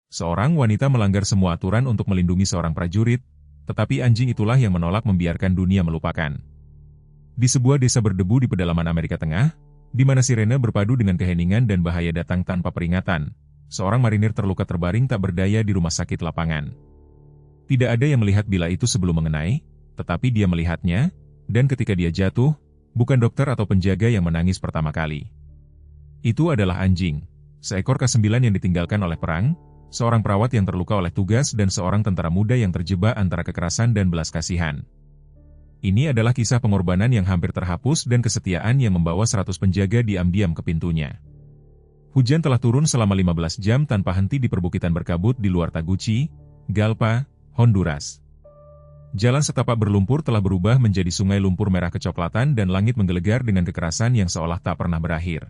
Seorang wanita melanggar semua aturan untuk melindungi seorang prajurit, tetapi anjing itulah yang menolak membiarkan dunia melupakan. Di sebuah desa berdebu di pedalaman Amerika Tengah, di mana sirene berpadu dengan keheningan dan bahaya datang tanpa peringatan, seorang marinir terluka terbaring tak berdaya di rumah sakit lapangan. Tidak ada yang melihat bila itu sebelum mengenai, tetapi dia melihatnya, dan ketika dia jatuh, bukan dokter atau penjaga yang menangis pertama kali. Itu adalah anjing, seekor K9 yang ditinggalkan oleh perang, seorang perawat yang terluka oleh tugas dan seorang tentara muda yang terjebak antara kekerasan dan belas kasihan. Ini adalah kisah pengorbanan yang hampir terhapus dan kesetiaan yang membawa 100 penjaga diam-diam ke pintunya. Hujan telah turun selama 15 jam tanpa henti di perbukitan berkabut di luar Taguchi, Galpa, Honduras. Jalan setapak berlumpur telah berubah menjadi sungai lumpur merah kecoklatan dan langit menggelegar dengan kekerasan yang seolah tak pernah berakhir.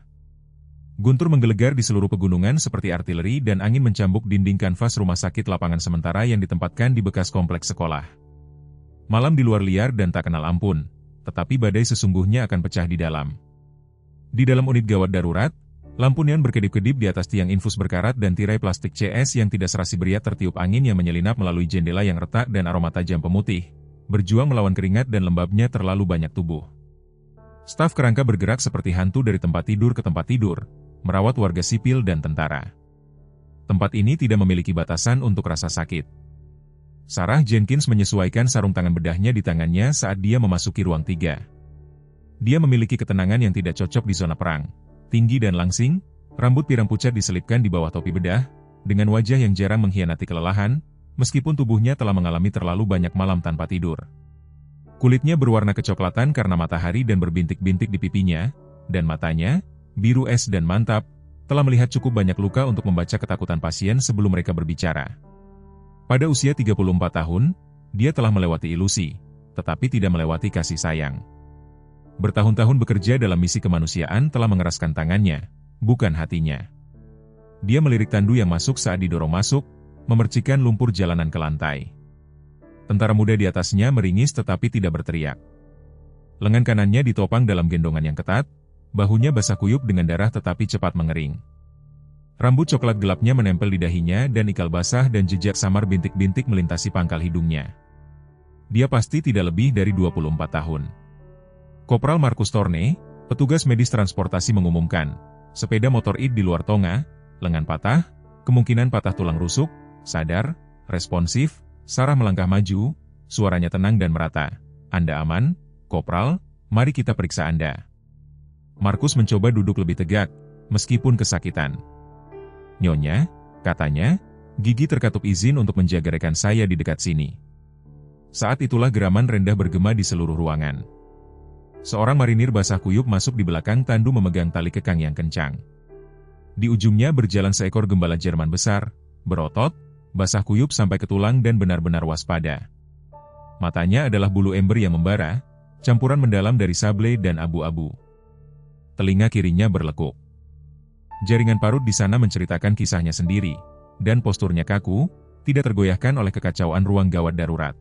Guntur menggelegar di seluruh pegunungan seperti artileri dan angin mencambuk dinding kanvas rumah sakit lapangan sementara yang ditempatkan di bekas kompleks sekolah. Malam di luar liar dan tak kenal ampun, tetapi badai sesungguhnya akan pecah di dalam. Di dalam unit gawat darurat, lampu neon berkedip-kedip di atas tiang infus berkarat dan tirai plastik CS yang tidak serasi beriat tertiup angin yang menyelinap melalui jendela yang retak dan aroma tajam pemutih, berjuang melawan keringat dan lembabnya terlalu banyak tubuh. Staf kerangka bergerak seperti hantu dari tempat tidur ke tempat tidur, merawat warga sipil dan tentara. Tempat ini tidak memiliki batasan untuk rasa sakit. Sarah Jenkins menyesuaikan sarung tangan bedahnya di tangannya saat dia memasuki ruang 3. Dia memiliki ketenangan yang tidak cocok di zona perang. Tinggi dan langsing, rambut pirang pucat diselipkan di bawah topi bedah, dengan wajah yang jarang mengkhianati kelelahan, meskipun tubuhnya telah mengalami terlalu banyak malam tanpa tidur. Kulitnya berwarna kecoklatan karena matahari dan berbintik-bintik di pipinya, dan matanya, biru es dan mantap, telah melihat cukup banyak luka untuk membaca ketakutan pasien sebelum mereka berbicara. Pada usia 34 tahun, dia telah melewati ilusi, tetapi tidak melewati kasih sayang. Bertahun-tahun bekerja dalam misi kemanusiaan telah mengeraskan tangannya, bukan hatinya. Dia melirik tandu yang masuk saat didorong masuk, memercikan lumpur jalanan ke lantai. Tentara muda di atasnya meringis tetapi tidak berteriak. Lengan kanannya ditopang dalam gendongan yang ketat, bahunya basah kuyup dengan darah tetapi cepat mengering. Rambut coklat gelapnya menempel di dahinya dan ikal basah dan jejak samar bintik-bintik melintasi pangkal hidungnya. Dia pasti tidak lebih dari 24 tahun. Kopral Marcus Torne, petugas medis transportasi mengumumkan, sepeda motor ID di luar Tonga, lengan patah, kemungkinan patah tulang rusuk, sadar, responsif. Sarah melangkah maju, suaranya tenang dan merata. Anda aman, Kopral, mari kita periksa Anda. Marcus mencoba duduk lebih tegak, meskipun kesakitan. Nyonya, katanya, gigi terkatup izin untuk menjaga rekan saya di dekat sini. Saat itulah geraman rendah bergema di seluruh ruangan. Seorang marinir basah kuyup masuk di belakang tandu memegang tali kekang yang kencang. Di ujungnya berjalan seekor gembala Jerman besar, berotot, basah kuyup sampai ke tulang dan benar-benar waspada. Matanya adalah bulu ember yang membara, campuran mendalam dari sable dan abu-abu. Telinga kirinya berlekuk. Jaringan parut di sana menceritakan kisahnya sendiri, dan posturnya kaku, tidak tergoyahkan oleh kekacauan ruang gawat darurat.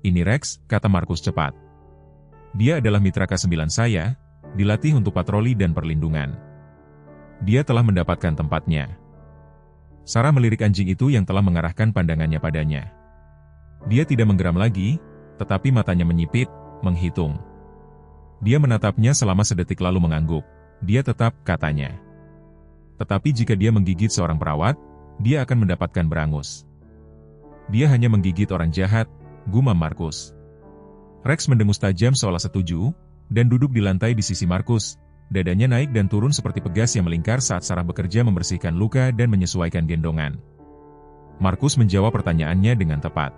Ini Rex, kata Marcus cepat. Dia adalah mitra K9 saya, dilatih untuk patroli dan perlindungan. Dia telah mendapatkan tempatnya. Sarah melirik anjing itu yang telah mengarahkan pandangannya padanya. Dia tidak menggeram lagi, tetapi matanya menyipit, menghitung. Dia menatapnya selama sedetik lalu mengangguk. Dia tetap, katanya. Tetapi jika dia menggigit seorang perawat, dia akan mendapatkan berangus. Dia hanya menggigit orang jahat, gumam Marcus. Rex mendengus tajam seolah setuju, dan duduk di lantai di sisi Marcus. Dadanya naik dan turun seperti pegas yang melingkar saat Sarah bekerja membersihkan luka dan menyesuaikan gendongan. Marcus menjawab pertanyaannya dengan tepat.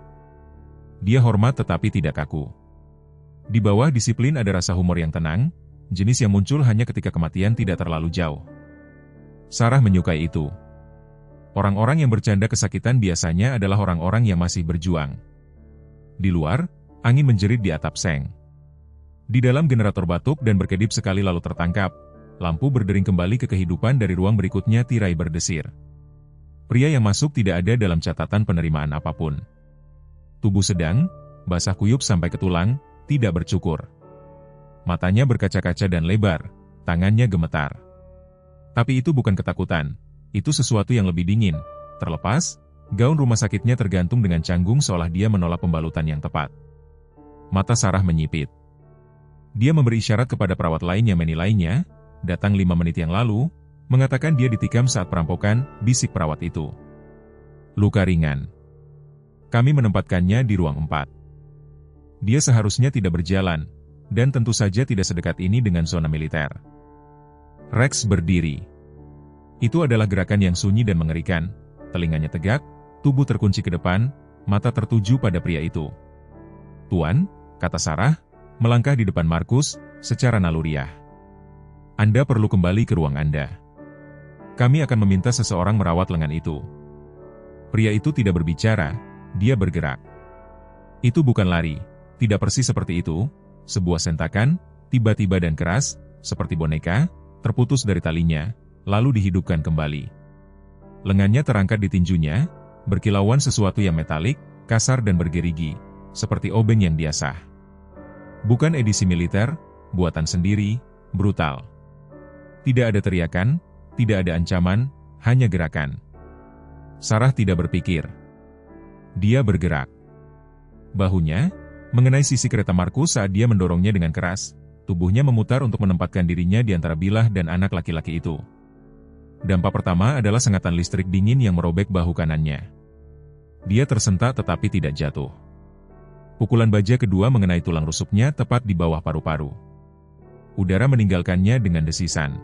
Dia hormat tetapi tidak kaku. Di bawah disiplin ada rasa humor yang tenang, jenis yang muncul hanya ketika kematian tidak terlalu jauh. Sarah menyukai itu. Orang-orang yang bercanda kesakitan biasanya adalah orang-orang yang masih berjuang. Di luar, angin menjerit di atap seng. Di dalam generator batuk dan berkedip sekali lalu tertangkap, lampu berdering kembali ke kehidupan dari ruang berikutnya tirai berdesir. Pria yang masuk tidak ada dalam catatan penerimaan apapun. Tubuh sedang, basah kuyup sampai ke tulang, tidak bercukur. Matanya berkaca-kaca dan lebar, tangannya gemetar. Tapi itu bukan ketakutan, itu sesuatu yang lebih dingin, Terlepas, gaun rumah sakitnya tergantung dengan canggung seolah dia menolak pembalutan yang tepat. Mata Sarah menyipit. Dia memberi isyarat kepada perawat lain yang menilainya, datang 5 menit yang lalu, mengatakan dia ditikam saat perampokan, bisik perawat itu. Luka ringan. Kami menempatkannya di ruang 4. Dia seharusnya tidak berjalan, dan tentu saja tidak sedekat ini dengan zona militer. Rex berdiri. Itu adalah gerakan yang sunyi dan mengerikan, telinganya tegak, tubuh terkunci ke depan, mata tertuju pada pria itu. "Tuan," kata Sarah, melangkah di depan Markus, secara naluriah. "Anda perlu kembali ke ruang Anda. Kami akan meminta seseorang merawat lengan itu." Pria itu tidak berbicara, dia bergerak. Itu bukan lari, tidak persis seperti itu, sebuah sentakan, tiba-tiba dan keras, seperti boneka, terputus dari talinya, lalu dihidupkan kembali. Lengannya terangkat di tinjunya, berkilauan sesuatu yang metalik, kasar dan bergerigi, seperti obeng yang biasa. Bukan edisi militer, buatan sendiri, brutal. Tidak ada teriakan, tidak ada ancaman, hanya gerakan. Sarah tidak berpikir. Dia bergerak. Bahunya mengenai sisi kereta Markus saat dia mendorongnya dengan keras, tubuhnya memutar untuk menempatkan dirinya di antara bilah dan anak laki-laki itu. Dampak pertama adalah sengatan listrik dingin yang merobek bahu kanannya. Dia tersentak tetapi tidak jatuh. Pukulan baja kedua mengenai tulang rusuknya tepat di bawah paru-paru. Udara meninggalkannya dengan desisan.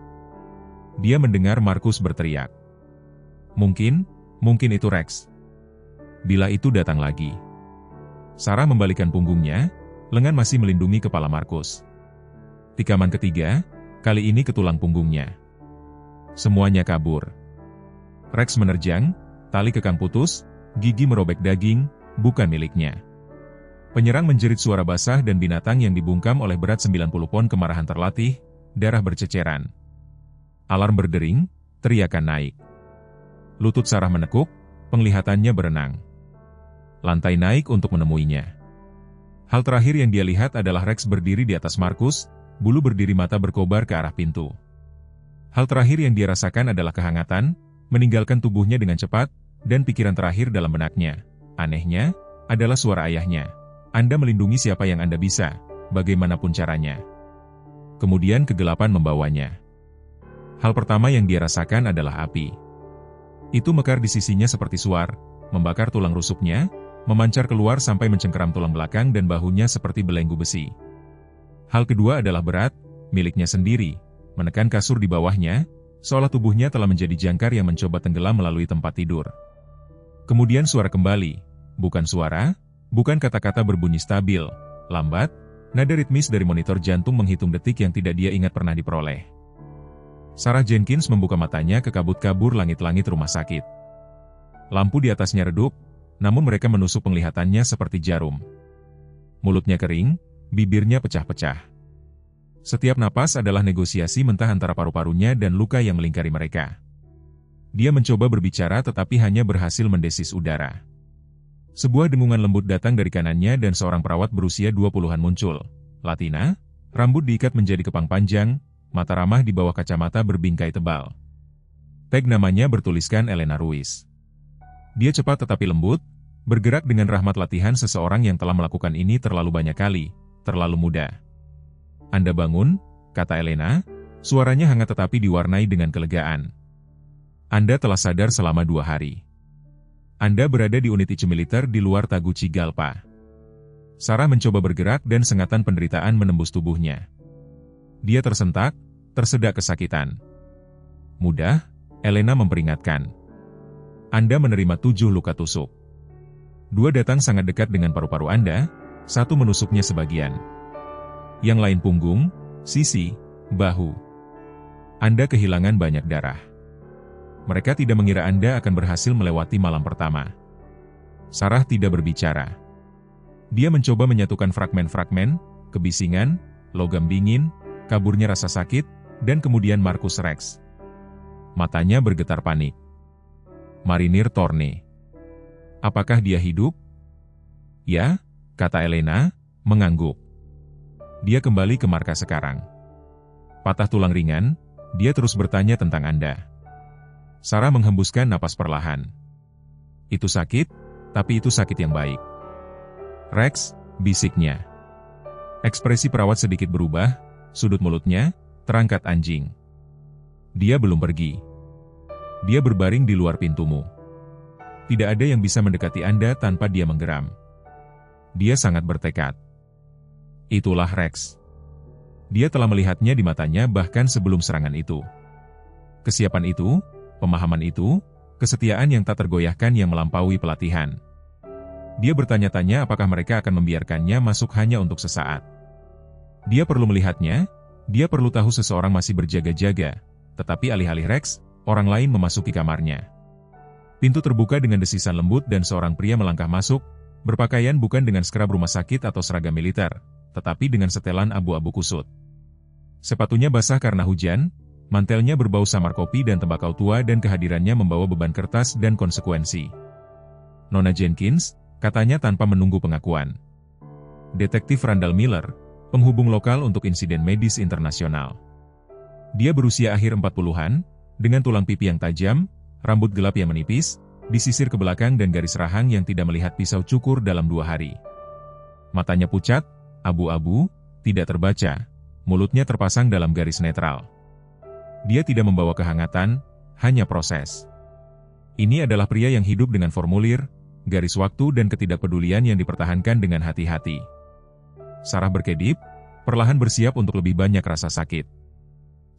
Dia mendengar Markus berteriak. Mungkin itu Rex. Bila itu datang lagi. Sarah membalikkan punggungnya, lengan masih melindungi kepala Markus. Tikaman ketiga, kali ini ke tulang punggungnya. Semuanya kabur. Rex menerjang, tali kekang putus, gigi merobek daging, bukan miliknya. Penyerang menjerit suara basah dan binatang yang dibungkam oleh berat 90 pon kemarahan terlatih, darah berceceran. Alarm berdering, teriakan naik. Lutut Sarah menekuk, penglihatannya berenang. Lantai naik untuk menemuinya. Hal terakhir yang dia lihat adalah Rex berdiri di atas Markus, bulu berdiri mata berkobar ke arah pintu. Hal terakhir yang dia rasakan adalah kehangatan, meninggalkan tubuhnya dengan cepat, dan pikiran terakhir dalam benaknya. Anehnya, adalah suara ayahnya. "Anda melindungi siapa yang Anda bisa, bagaimanapun caranya." Kemudian kegelapan membawanya. Hal pertama yang dia rasakan adalah api. Itu mekar di sisinya seperti suar, membakar tulang rusuknya, memancar keluar sampai mencengkeram tulang belakang dan bahunya seperti belenggu besi. Hal kedua adalah berat, miliknya sendiri, menekan kasur di bawahnya, seolah tubuhnya telah menjadi jangkar yang mencoba tenggelam melalui tempat tidur. Kemudian suara kembali, bukan suara, bukan kata-kata berbunyi stabil, lambat, nada ritmis dari monitor jantung menghitung detik yang tidak dia ingat pernah diperoleh. Sarah Jenkins membuka matanya ke kabut-kabur langit-langit rumah sakit. Lampu di atasnya redup, namun mereka menusuk penglihatannya seperti jarum. Mulutnya kering, bibirnya pecah-pecah. Setiap napas adalah negosiasi mentah antara paru-parunya dan luka yang melingkari mereka. Dia mencoba berbicara tetapi hanya berhasil mendesis udara. Sebuah dengungan lembut datang dari kanannya dan seorang perawat berusia 20-an muncul. Latina, rambut diikat menjadi kepang panjang, mata ramah di bawah kacamata berbingkai tebal. Tag namanya bertuliskan Elena Ruiz. Dia cepat tetapi lembut, bergerak dengan rahmat latihan seseorang yang telah melakukan ini terlalu banyak kali, terlalu muda. "Anda bangun," kata Elena, suaranya hangat tetapi diwarnai dengan kelegaan. "Anda telah sadar selama 2 hari. Anda berada di unit ICU militer di luar Tegucigalpa." Sarah mencoba bergerak dan sengatan penderitaan menembus tubuhnya. Dia tersentak, tersedak kesakitan. "Mudah," Elena memperingatkan. "Anda menerima 7 luka tusuk. 2 datang sangat dekat dengan paru-paru Anda, 1 menusuknya sebagian. Yang lain punggung, sisi, bahu. Anda kehilangan banyak darah. Mereka tidak mengira Anda akan berhasil melewati malam pertama." Sarah tidak berbicara. Dia mencoba menyatukan fragmen-fragmen, kebisingan, logam dingin, kaburnya rasa sakit, dan kemudian Markus Rex. Matanya bergetar panik. Marinir Torne. Apakah dia hidup? "Ya," kata Elena, mengangguk. Dia kembali ke markas sekarang. "Patah tulang ringan," dia terus bertanya tentang Anda. Sarah menghembuskan napas perlahan. Itu sakit, tapi itu sakit yang baik. Rex, bisiknya. Ekspresi perawat sedikit berubah, sudut mulutnya terangkat anjing. Dia belum pergi. Dia berbaring di luar pintumu. Tidak ada yang bisa mendekati Anda tanpa dia menggeram. Dia sangat bertekad. Itulah Rex. Dia telah melihatnya di matanya bahkan sebelum serangan itu. Kesiapan itu, pemahaman itu, kesetiaan yang tak tergoyahkan yang melampaui pelatihan. Dia bertanya-tanya apakah mereka akan membiarkannya masuk hanya untuk sesaat. Dia perlu melihatnya, dia perlu tahu seseorang masih berjaga-jaga, tetapi alih-alih Rex, orang lain memasuki kamarnya. Pintu terbuka dengan desisan lembut dan seorang pria melangkah masuk, berpakaian bukan dengan skrab rumah sakit atau seragam militer, tetapi dengan setelan abu-abu kusut. Sepatunya basah karena hujan, mantelnya berbau samar kopi dan tembakau tua dan kehadirannya membawa beban kertas dan konsekuensi. Nona Jenkins, katanya tanpa menunggu pengakuan. Detektif Randall Miller, penghubung lokal untuk insiden medis internasional. Dia berusia akhir 40-an, dengan tulang pipi yang tajam, rambut gelap yang menipis, disisir ke belakang dan garis rahang yang tidak melihat pisau cukur dalam 2 hari. Matanya pucat, abu-abu, tidak terbaca, mulutnya terpasang dalam garis netral. Dia tidak membawa kehangatan, hanya proses. Ini adalah pria yang hidup dengan formulir, garis waktu dan ketidakpedulian yang dipertahankan dengan hati-hati. Sarah berkedip, perlahan bersiap untuk lebih banyak rasa sakit.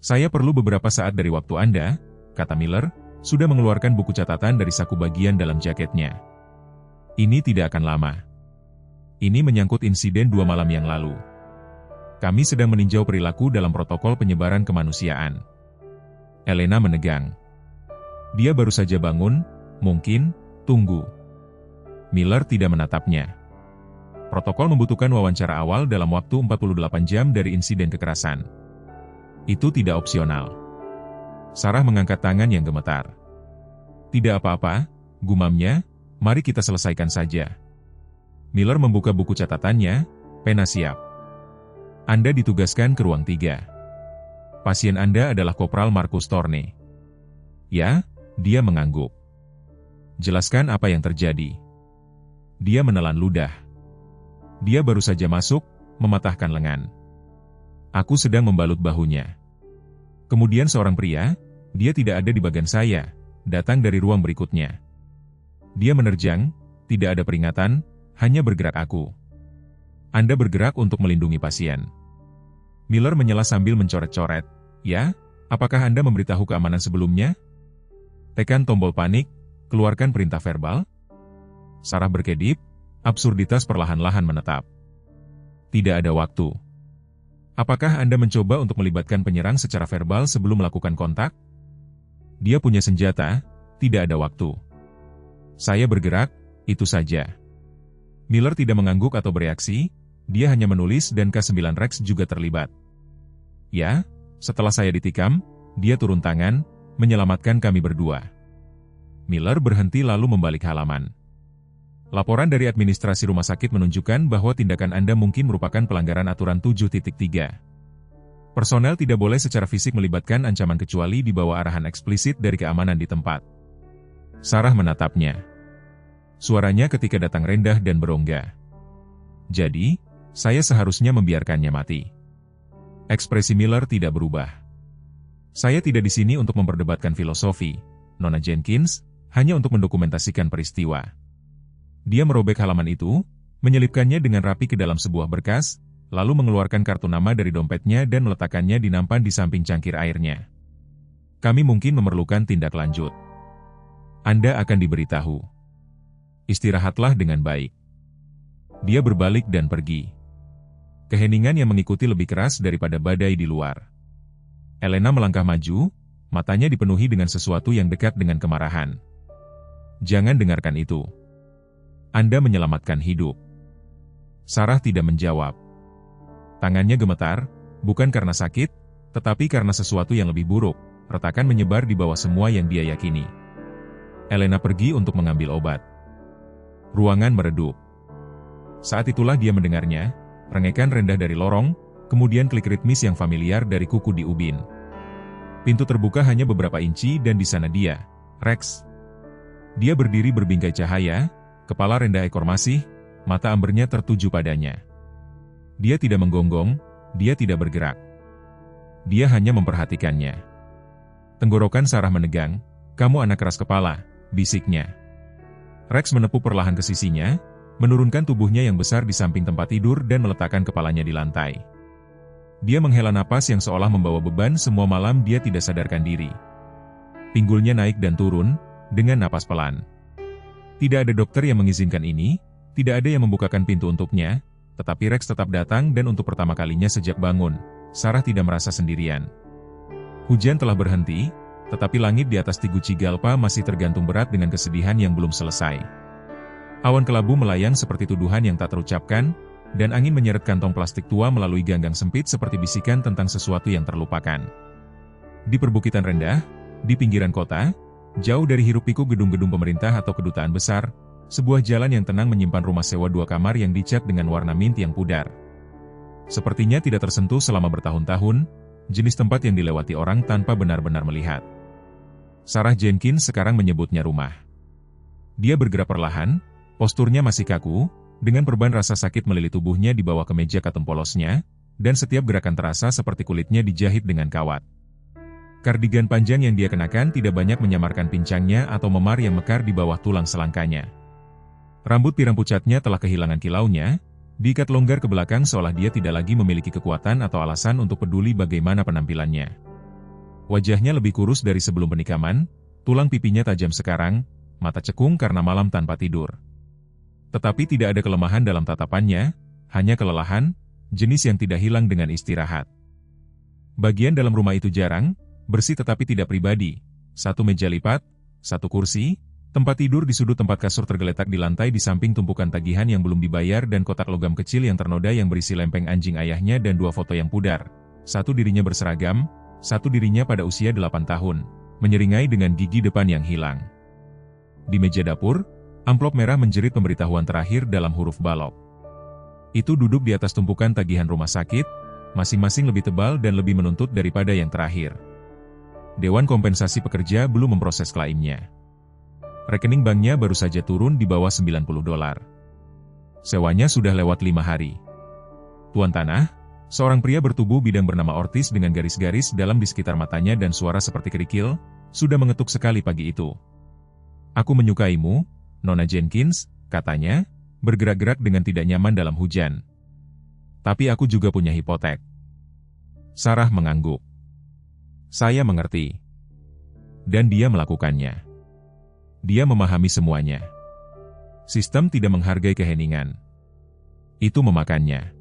Saya perlu beberapa saat dari waktu Anda, kata Miller, sudah mengeluarkan buku catatan dari saku bagian dalam jaketnya. Ini tidak akan lama. Ini menyangkut insiden 2 malam yang lalu. Kami sedang meninjau perilaku dalam protokol penyebaran kemanusiaan. Elena menegang. Dia baru saja bangun, mungkin, tunggu. Miller tidak menatapnya. Protokol membutuhkan wawancara awal dalam waktu 48 jam dari insiden kekerasan. Itu tidak opsional. Sarah mengangkat tangan yang gemetar. Tidak apa-apa, gumamnya, mari kita selesaikan saja. Miller membuka buku catatannya, pena siap. Anda ditugaskan ke ruang 3. Pasien Anda adalah Kopral Marcus Thorne. Ya, dia mengangguk. Jelaskan apa yang terjadi. Dia menelan ludah. Dia baru saja masuk, mematahkan lengan. Aku sedang membalut bahunya. Kemudian seorang pria, dia tidak ada di bagian saya, datang dari ruang berikutnya. Dia menerjang, tidak ada peringatan, hanya bergerak aku. Anda bergerak untuk melindungi pasien. Miller menyela sambil mencoret-coret. Ya, apakah Anda memberitahu keamanan sebelumnya? Tekan tombol panik, keluarkan perintah verbal. Sarah berkedip, absurditas perlahan-lahan menetap. Tidak ada waktu. Apakah Anda mencoba untuk melibatkan penyerang secara verbal sebelum melakukan kontak? Dia punya senjata, tidak ada waktu. Saya bergerak, itu saja. Miller tidak mengangguk atau bereaksi, dia hanya menulis dan K9 Rex juga terlibat. Ya, setelah saya ditikam, dia turun tangan, menyelamatkan kami berdua. Miller berhenti lalu membalik halaman. Laporan dari administrasi rumah sakit menunjukkan bahwa tindakan Anda mungkin merupakan pelanggaran aturan 7.3. Personel tidak boleh secara fisik melibatkan ancaman kecuali di bawah arahan eksplisit dari keamanan di tempat. Sarah menatapnya. Suaranya ketika datang rendah dan berongga. Jadi, saya seharusnya membiarkannya mati. Ekspresi Miller tidak berubah. Saya tidak di sini untuk memperdebatkan filosofi, Nona Jenkins, hanya untuk mendokumentasikan peristiwa. Dia merobek halaman itu, menyelipkannya dengan rapi ke dalam sebuah berkas, lalu mengeluarkan kartu nama dari dompetnya dan meletakkannya di nampan di samping cangkir airnya. Kami mungkin memerlukan tindak lanjut. Anda akan diberitahu. Istirahatlah dengan baik. Dia berbalik dan pergi. Keheningan yang mengikuti lebih keras daripada badai di luar. Elena melangkah maju, matanya dipenuhi dengan sesuatu yang dekat dengan kemarahan. Jangan dengarkan itu. Anda menyelamatkan hidup. Sarah tidak menjawab. Tangannya gemetar, bukan karena sakit, tetapi karena sesuatu yang lebih buruk, retakan menyebar di bawah semua yang dia yakini. Elena pergi untuk mengambil obat. Ruangan meredup. Saat itulah dia mendengarnya, rengekan rendah dari lorong, kemudian klik ritmis yang familiar dari kuku di ubin. Pintu terbuka hanya beberapa inci dan di sana dia, Rex. Dia berdiri berbingkai cahaya, kepala rendah ekor masih, mata ambernya tertuju padanya. Dia tidak menggonggong, dia tidak bergerak. Dia hanya memperhatikannya. Tenggorokan Sarah menegang. "Kamu anak keras kepala," bisiknya. Rex menepuk perlahan ke sisinya, menurunkan tubuhnya yang besar di samping tempat tidur dan meletakkan kepalanya di lantai. Dia menghela napas yang seolah membawa beban semua malam dia tidak sadarkan diri. Pinggulnya naik dan turun, dengan napas pelan. Tidak ada dokter yang mengizinkan ini, tidak ada yang membukakan pintu untuknya, tetapi Rex tetap datang dan untuk pertama kalinya sejak bangun, Sarah tidak merasa sendirian. Hujan telah berhenti, tetapi langit di atas Tegucigalpa masih tergantung berat dengan kesedihan yang belum selesai. Awan kelabu melayang seperti tuduhan yang tak terucapkan, dan angin menyeret kantong plastik tua melalui ganggang sempit seperti bisikan tentang sesuatu yang terlupakan. Di perbukitan rendah, di pinggiran kota, jauh dari hiruk-pikuk gedung-gedung pemerintah atau kedutaan besar, sebuah jalan yang tenang menyimpan rumah sewa 2 kamar yang dicat dengan warna mint yang pudar. Sepertinya tidak tersentuh selama bertahun-tahun, jenis tempat yang dilewati orang tanpa benar-benar melihat. Sarah Jenkins sekarang menyebutnya rumah. Dia bergerak perlahan, posturnya masih kaku, dengan perban rasa sakit melilit tubuhnya di bawah kemeja katun polosnya, dan setiap gerakan terasa seperti kulitnya dijahit dengan kawat. Kardigan panjang yang dia kenakan tidak banyak menyamarkan pincangnya atau memar yang mekar di bawah tulang selangkanya. Rambut pirang pucatnya telah kehilangan kilaunya, diikat longgar ke belakang seolah dia tidak lagi memiliki kekuatan atau alasan untuk peduli bagaimana penampilannya. Wajahnya lebih kurus dari sebelum penikaman, tulang pipinya tajam sekarang, mata cekung karena malam tanpa tidur. Tetapi tidak ada kelemahan dalam tatapannya, hanya kelelahan, jenis yang tidak hilang dengan istirahat. Bagian dalam rumah itu jarang, bersih tetapi tidak pribadi, 1 meja lipat, 1 kursi, tempat tidur di sudut tempat kasur tergeletak di lantai di samping tumpukan tagihan yang belum dibayar dan kotak logam kecil yang ternoda yang berisi lempeng anjing ayahnya dan 2 foto yang pudar. 1 dirinya berseragam, 1 dirinya pada usia 8 tahun, menyeringai dengan gigi depan yang hilang. Di meja dapur, amplop merah menjerit pemberitahuan terakhir dalam huruf balok. Itu duduk di atas tumpukan tagihan rumah sakit, masing-masing lebih tebal dan lebih menuntut daripada yang terakhir. Dewan Kompensasi Pekerja belum memproses klaimnya. Rekening banknya baru saja turun di bawah $90. Sewanya sudah lewat 5 hari. Tuan Tanah, seorang pria bertubuh bidang bernama Ortiz dengan garis-garis dalam di sekitar matanya dan suara seperti kerikil, sudah mengetuk sekali pagi itu. "Aku menyukaimu, Nona Jenkins," katanya, bergerak-gerak dengan tidak nyaman dalam hujan. "Tapi aku juga punya hipotek." Sarah mengangguk. "Saya mengerti." Dan dia melakukannya. Dia memahami semuanya. Sistem tidak menghargai keheningan. Itu memakannya.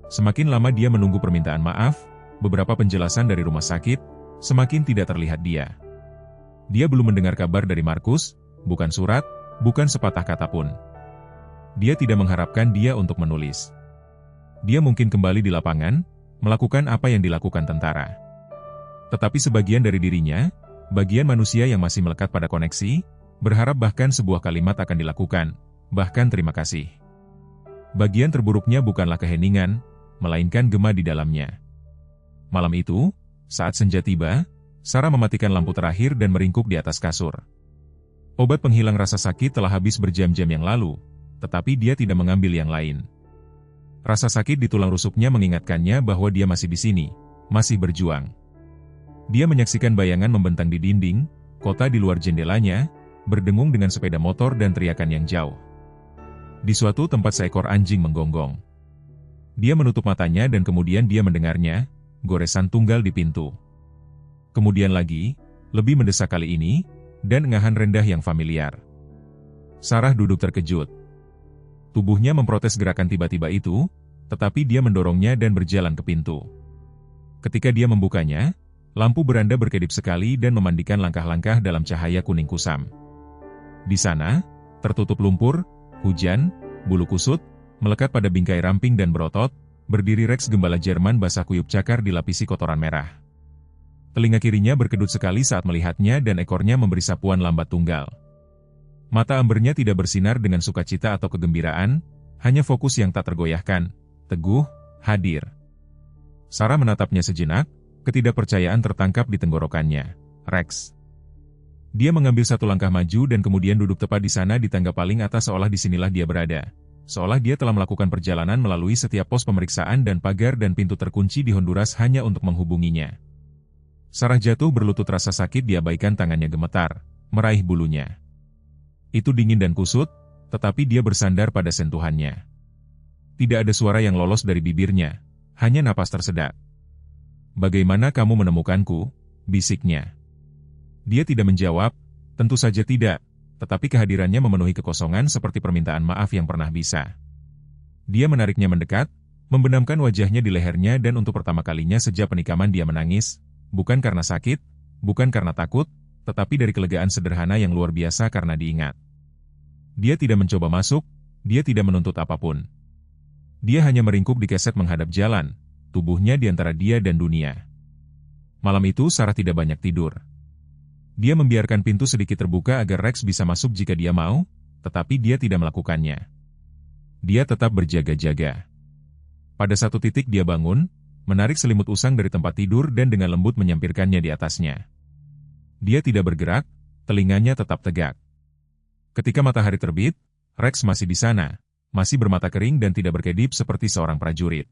Semakin lama dia menunggu permintaan maaf, beberapa penjelasan dari rumah sakit, semakin tidak terlihat dia. Dia belum mendengar kabar dari Markus, bukan surat, bukan sepatah kata pun. Dia tidak mengharapkan dia untuk menulis. Dia mungkin kembali di lapangan, melakukan apa yang dilakukan tentara. Tetapi sebagian dari dirinya, bagian manusia yang masih melekat pada koneksi, berharap bahkan sebuah kalimat akan dilakukan, bahkan terima kasih. Bagian terburuknya bukanlah keheningan, melainkan gema di dalamnya. Malam itu, saat senja tiba, Sarah mematikan lampu terakhir dan meringkuk di atas kasur. Obat penghilang rasa sakit telah habis berjam-jam yang lalu, tetapi dia tidak mengambil yang lain. Rasa sakit di tulang rusuknya mengingatkannya bahwa dia masih di sini, masih berjuang. Dia menyaksikan bayangan membentang di dinding, kota di luar jendelanya, berdengung dengan sepeda motor dan teriakan yang jauh. Di suatu tempat seekor anjing menggonggong. Dia menutup matanya dan kemudian dia mendengarnya, goresan tunggal di pintu. Kemudian lagi, lebih mendesak kali ini, dan engahan rendah yang familiar. Sarah duduk terkejut. Tubuhnya memprotes gerakan tiba-tiba itu, tetapi dia mendorongnya dan berjalan ke pintu. Ketika dia membukanya, lampu beranda berkedip sekali dan memandikan langkah-langkah dalam cahaya kuning kusam. Di sana, tertutup lumpur, hujan, bulu kusut, melekat pada bingkai ramping dan berotot, berdiri Rex gembala Jerman basah kuyup cakar dilapisi kotoran merah. Telinga kirinya berkedut sekali saat melihatnya dan ekornya memberi sapuan lambat tunggal. Mata ambernya tidak bersinar dengan sukacita atau kegembiraan, hanya fokus yang tak tergoyahkan, teguh, hadir. Sarah menatapnya sejenak, ketidakpercayaan tertangkap di tenggorokannya. "Rex." Dia mengambil satu langkah maju dan kemudian duduk tepat di sana di tangga paling atas seolah disinilah dia berada. Seolah dia telah melakukan perjalanan melalui setiap pos pemeriksaan dan pagar dan pintu terkunci di Honduras hanya untuk menghubunginya. Sarah jatuh berlutut, rasa sakit diabaikan, tangannya gemetar, meraih bulunya. Itu dingin dan kusut, tetapi dia bersandar pada sentuhannya. Tidak ada suara yang lolos dari bibirnya, hanya napas tersedak. "Bagaimana kamu menemukanku?" bisiknya. Dia tidak menjawab, tentu saja tidak. Tetapi kehadirannya memenuhi kekosongan seperti permintaan maaf yang pernah bisa. Dia menariknya mendekat, membenamkan wajahnya di lehernya dan untuk pertama kalinya sejak penikaman dia menangis, bukan karena sakit, bukan karena takut, tetapi dari kelegaan sederhana yang luar biasa karena diingat. Dia tidak mencoba masuk, dia tidak menuntut apapun. Dia hanya meringkuk di keset menghadap jalan, tubuhnya di antara dia dan dunia. Malam itu Sarah tidak banyak tidur. Dia membiarkan pintu sedikit terbuka agar Rex bisa masuk jika dia mau, tetapi dia tidak melakukannya. Dia tetap berjaga-jaga. Pada satu titik dia bangun, menarik selimut usang dari tempat tidur dan dengan lembut menyampirkannya di atasnya. Dia tidak bergerak, telinganya tetap tegak. Ketika matahari terbit, Rex masih di sana, masih bermata kering dan tidak berkedip seperti seorang prajurit.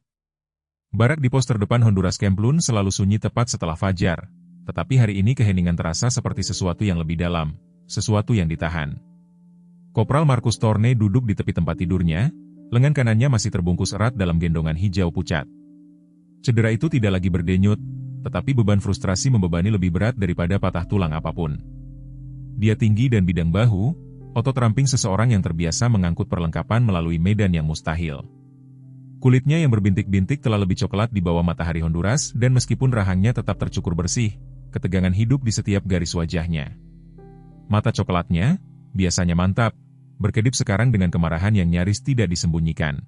Barak di pos terdepan Honduras Kemplun selalu sunyi tepat setelah fajar. Tetapi hari ini keheningan terasa seperti sesuatu yang lebih dalam, sesuatu yang ditahan. Kopral Marcus Torne duduk di tepi tempat tidurnya, lengan kanannya masih terbungkus erat dalam gendongan hijau pucat. Cedera itu tidak lagi berdenyut, tetapi beban frustrasi membebani lebih berat daripada patah tulang apapun. Dia tinggi dan bidang bahu, otot ramping seseorang yang terbiasa mengangkut perlengkapan melalui medan yang mustahil. Kulitnya yang berbintik-bintik telah lebih coklat di bawah matahari Honduras dan meskipun rahangnya tetap tercukur bersih, ketegangan hidup di setiap garis wajahnya. Mata coklatnya, biasanya mantap, berkedip sekarang dengan kemarahan yang nyaris tidak disembunyikan.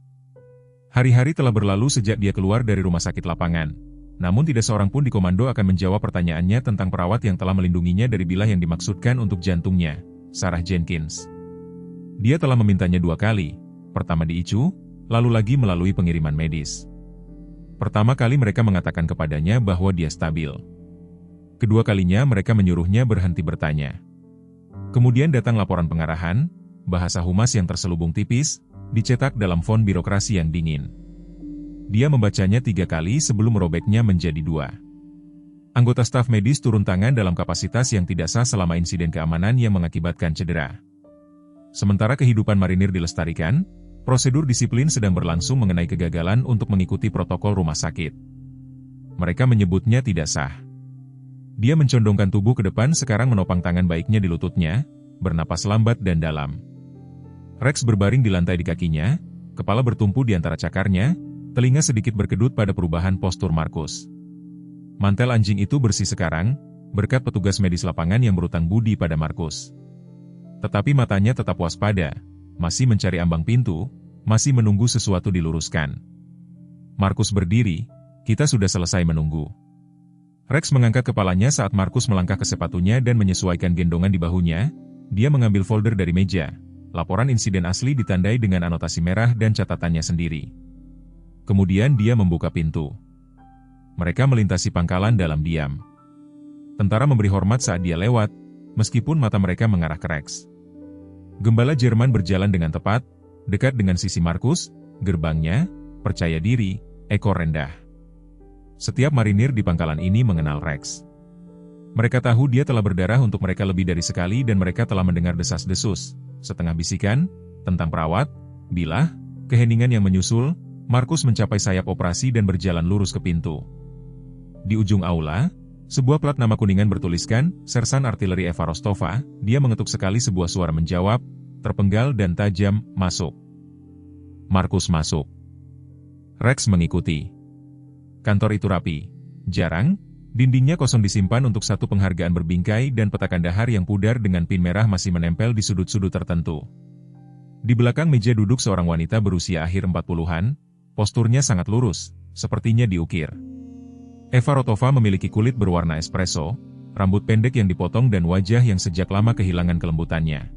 Hari-hari telah berlalu sejak dia keluar dari rumah sakit lapangan, namun tidak seorang pun di komando akan menjawab pertanyaannya tentang perawat yang telah melindunginya dari bilah yang dimaksudkan untuk jantungnya, Sarah Jenkins. Dia telah memintanya 2 kali, pertama di ICU, lalu lagi melalui pengiriman medis. Pertama kali mereka mengatakan kepadanya bahwa dia stabil. Kedua kalinya mereka menyuruhnya berhenti bertanya. Kemudian datang laporan pengarahan, bahasa humas yang terselubung tipis, dicetak dalam font birokrasi yang dingin. Dia membacanya 3 kali sebelum merobeknya menjadi 2. Anggota staf medis turun tangan dalam kapasitas yang tidak sah selama insiden keamanan yang mengakibatkan cedera. Sementara kehidupan marinir dilestarikan, prosedur disiplin sedang berlangsung mengenai kegagalan untuk mengikuti protokol rumah sakit. Mereka menyebutnya tidak sah. Dia mencondongkan tubuh ke depan, sekarang menopang tangan baiknya di lututnya, bernapas lambat dan dalam. Rex berbaring di lantai di kakinya, kepala bertumpu di antara cakarnya, telinga sedikit berkedut pada perubahan postur Marcus. Mantel anjing itu bersih sekarang, berkat petugas medis lapangan yang berutang budi pada Marcus. Tetapi matanya tetap waspada, masih mencari ambang pintu, masih menunggu sesuatu diluruskan. Marcus berdiri, kita sudah selesai menunggu. Rex mengangkat kepalanya saat Marcus melangkah ke sepatunya dan menyesuaikan gendongan di bahunya. Dia mengambil folder dari meja. Laporan insiden asli ditandai dengan anotasi merah dan catatannya sendiri. Kemudian dia membuka pintu. Mereka melintasi pangkalan dalam diam. Tentara memberi hormat saat dia lewat, meskipun mata mereka mengarah ke Rex. Gembala Jerman berjalan dengan tepat, dekat dengan sisi Marcus, gerbangnya, percaya diri, ekor rendah. Setiap marinir di pangkalan ini mengenal Rex. Mereka tahu dia telah berdarah untuk mereka lebih dari sekali dan mereka telah mendengar desas-desus, setengah bisikan, tentang perawat, bilah, keheningan yang menyusul. Marcus mencapai sayap operasi dan berjalan lurus ke pintu. Di ujung aula, sebuah plat nama kuningan bertuliskan, Sersan Artileri Eva Rostova. Dia mengetuk sekali, sebuah suara menjawab, terpenggal dan tajam, masuk. Marcus masuk. Rex mengikuti. Kantor itu rapi, jarang, dindingnya kosong disimpan untuk satu penghargaan berbingkai dan peta kandahar yang pudar dengan pin merah masih menempel di sudut-sudut tertentu. Di belakang meja duduk seorang wanita berusia akhir 40-an, posturnya sangat lurus, sepertinya diukir. Eva Rostova memiliki kulit berwarna espresso, rambut pendek yang dipotong dan wajah yang sejak lama kehilangan kelembutannya.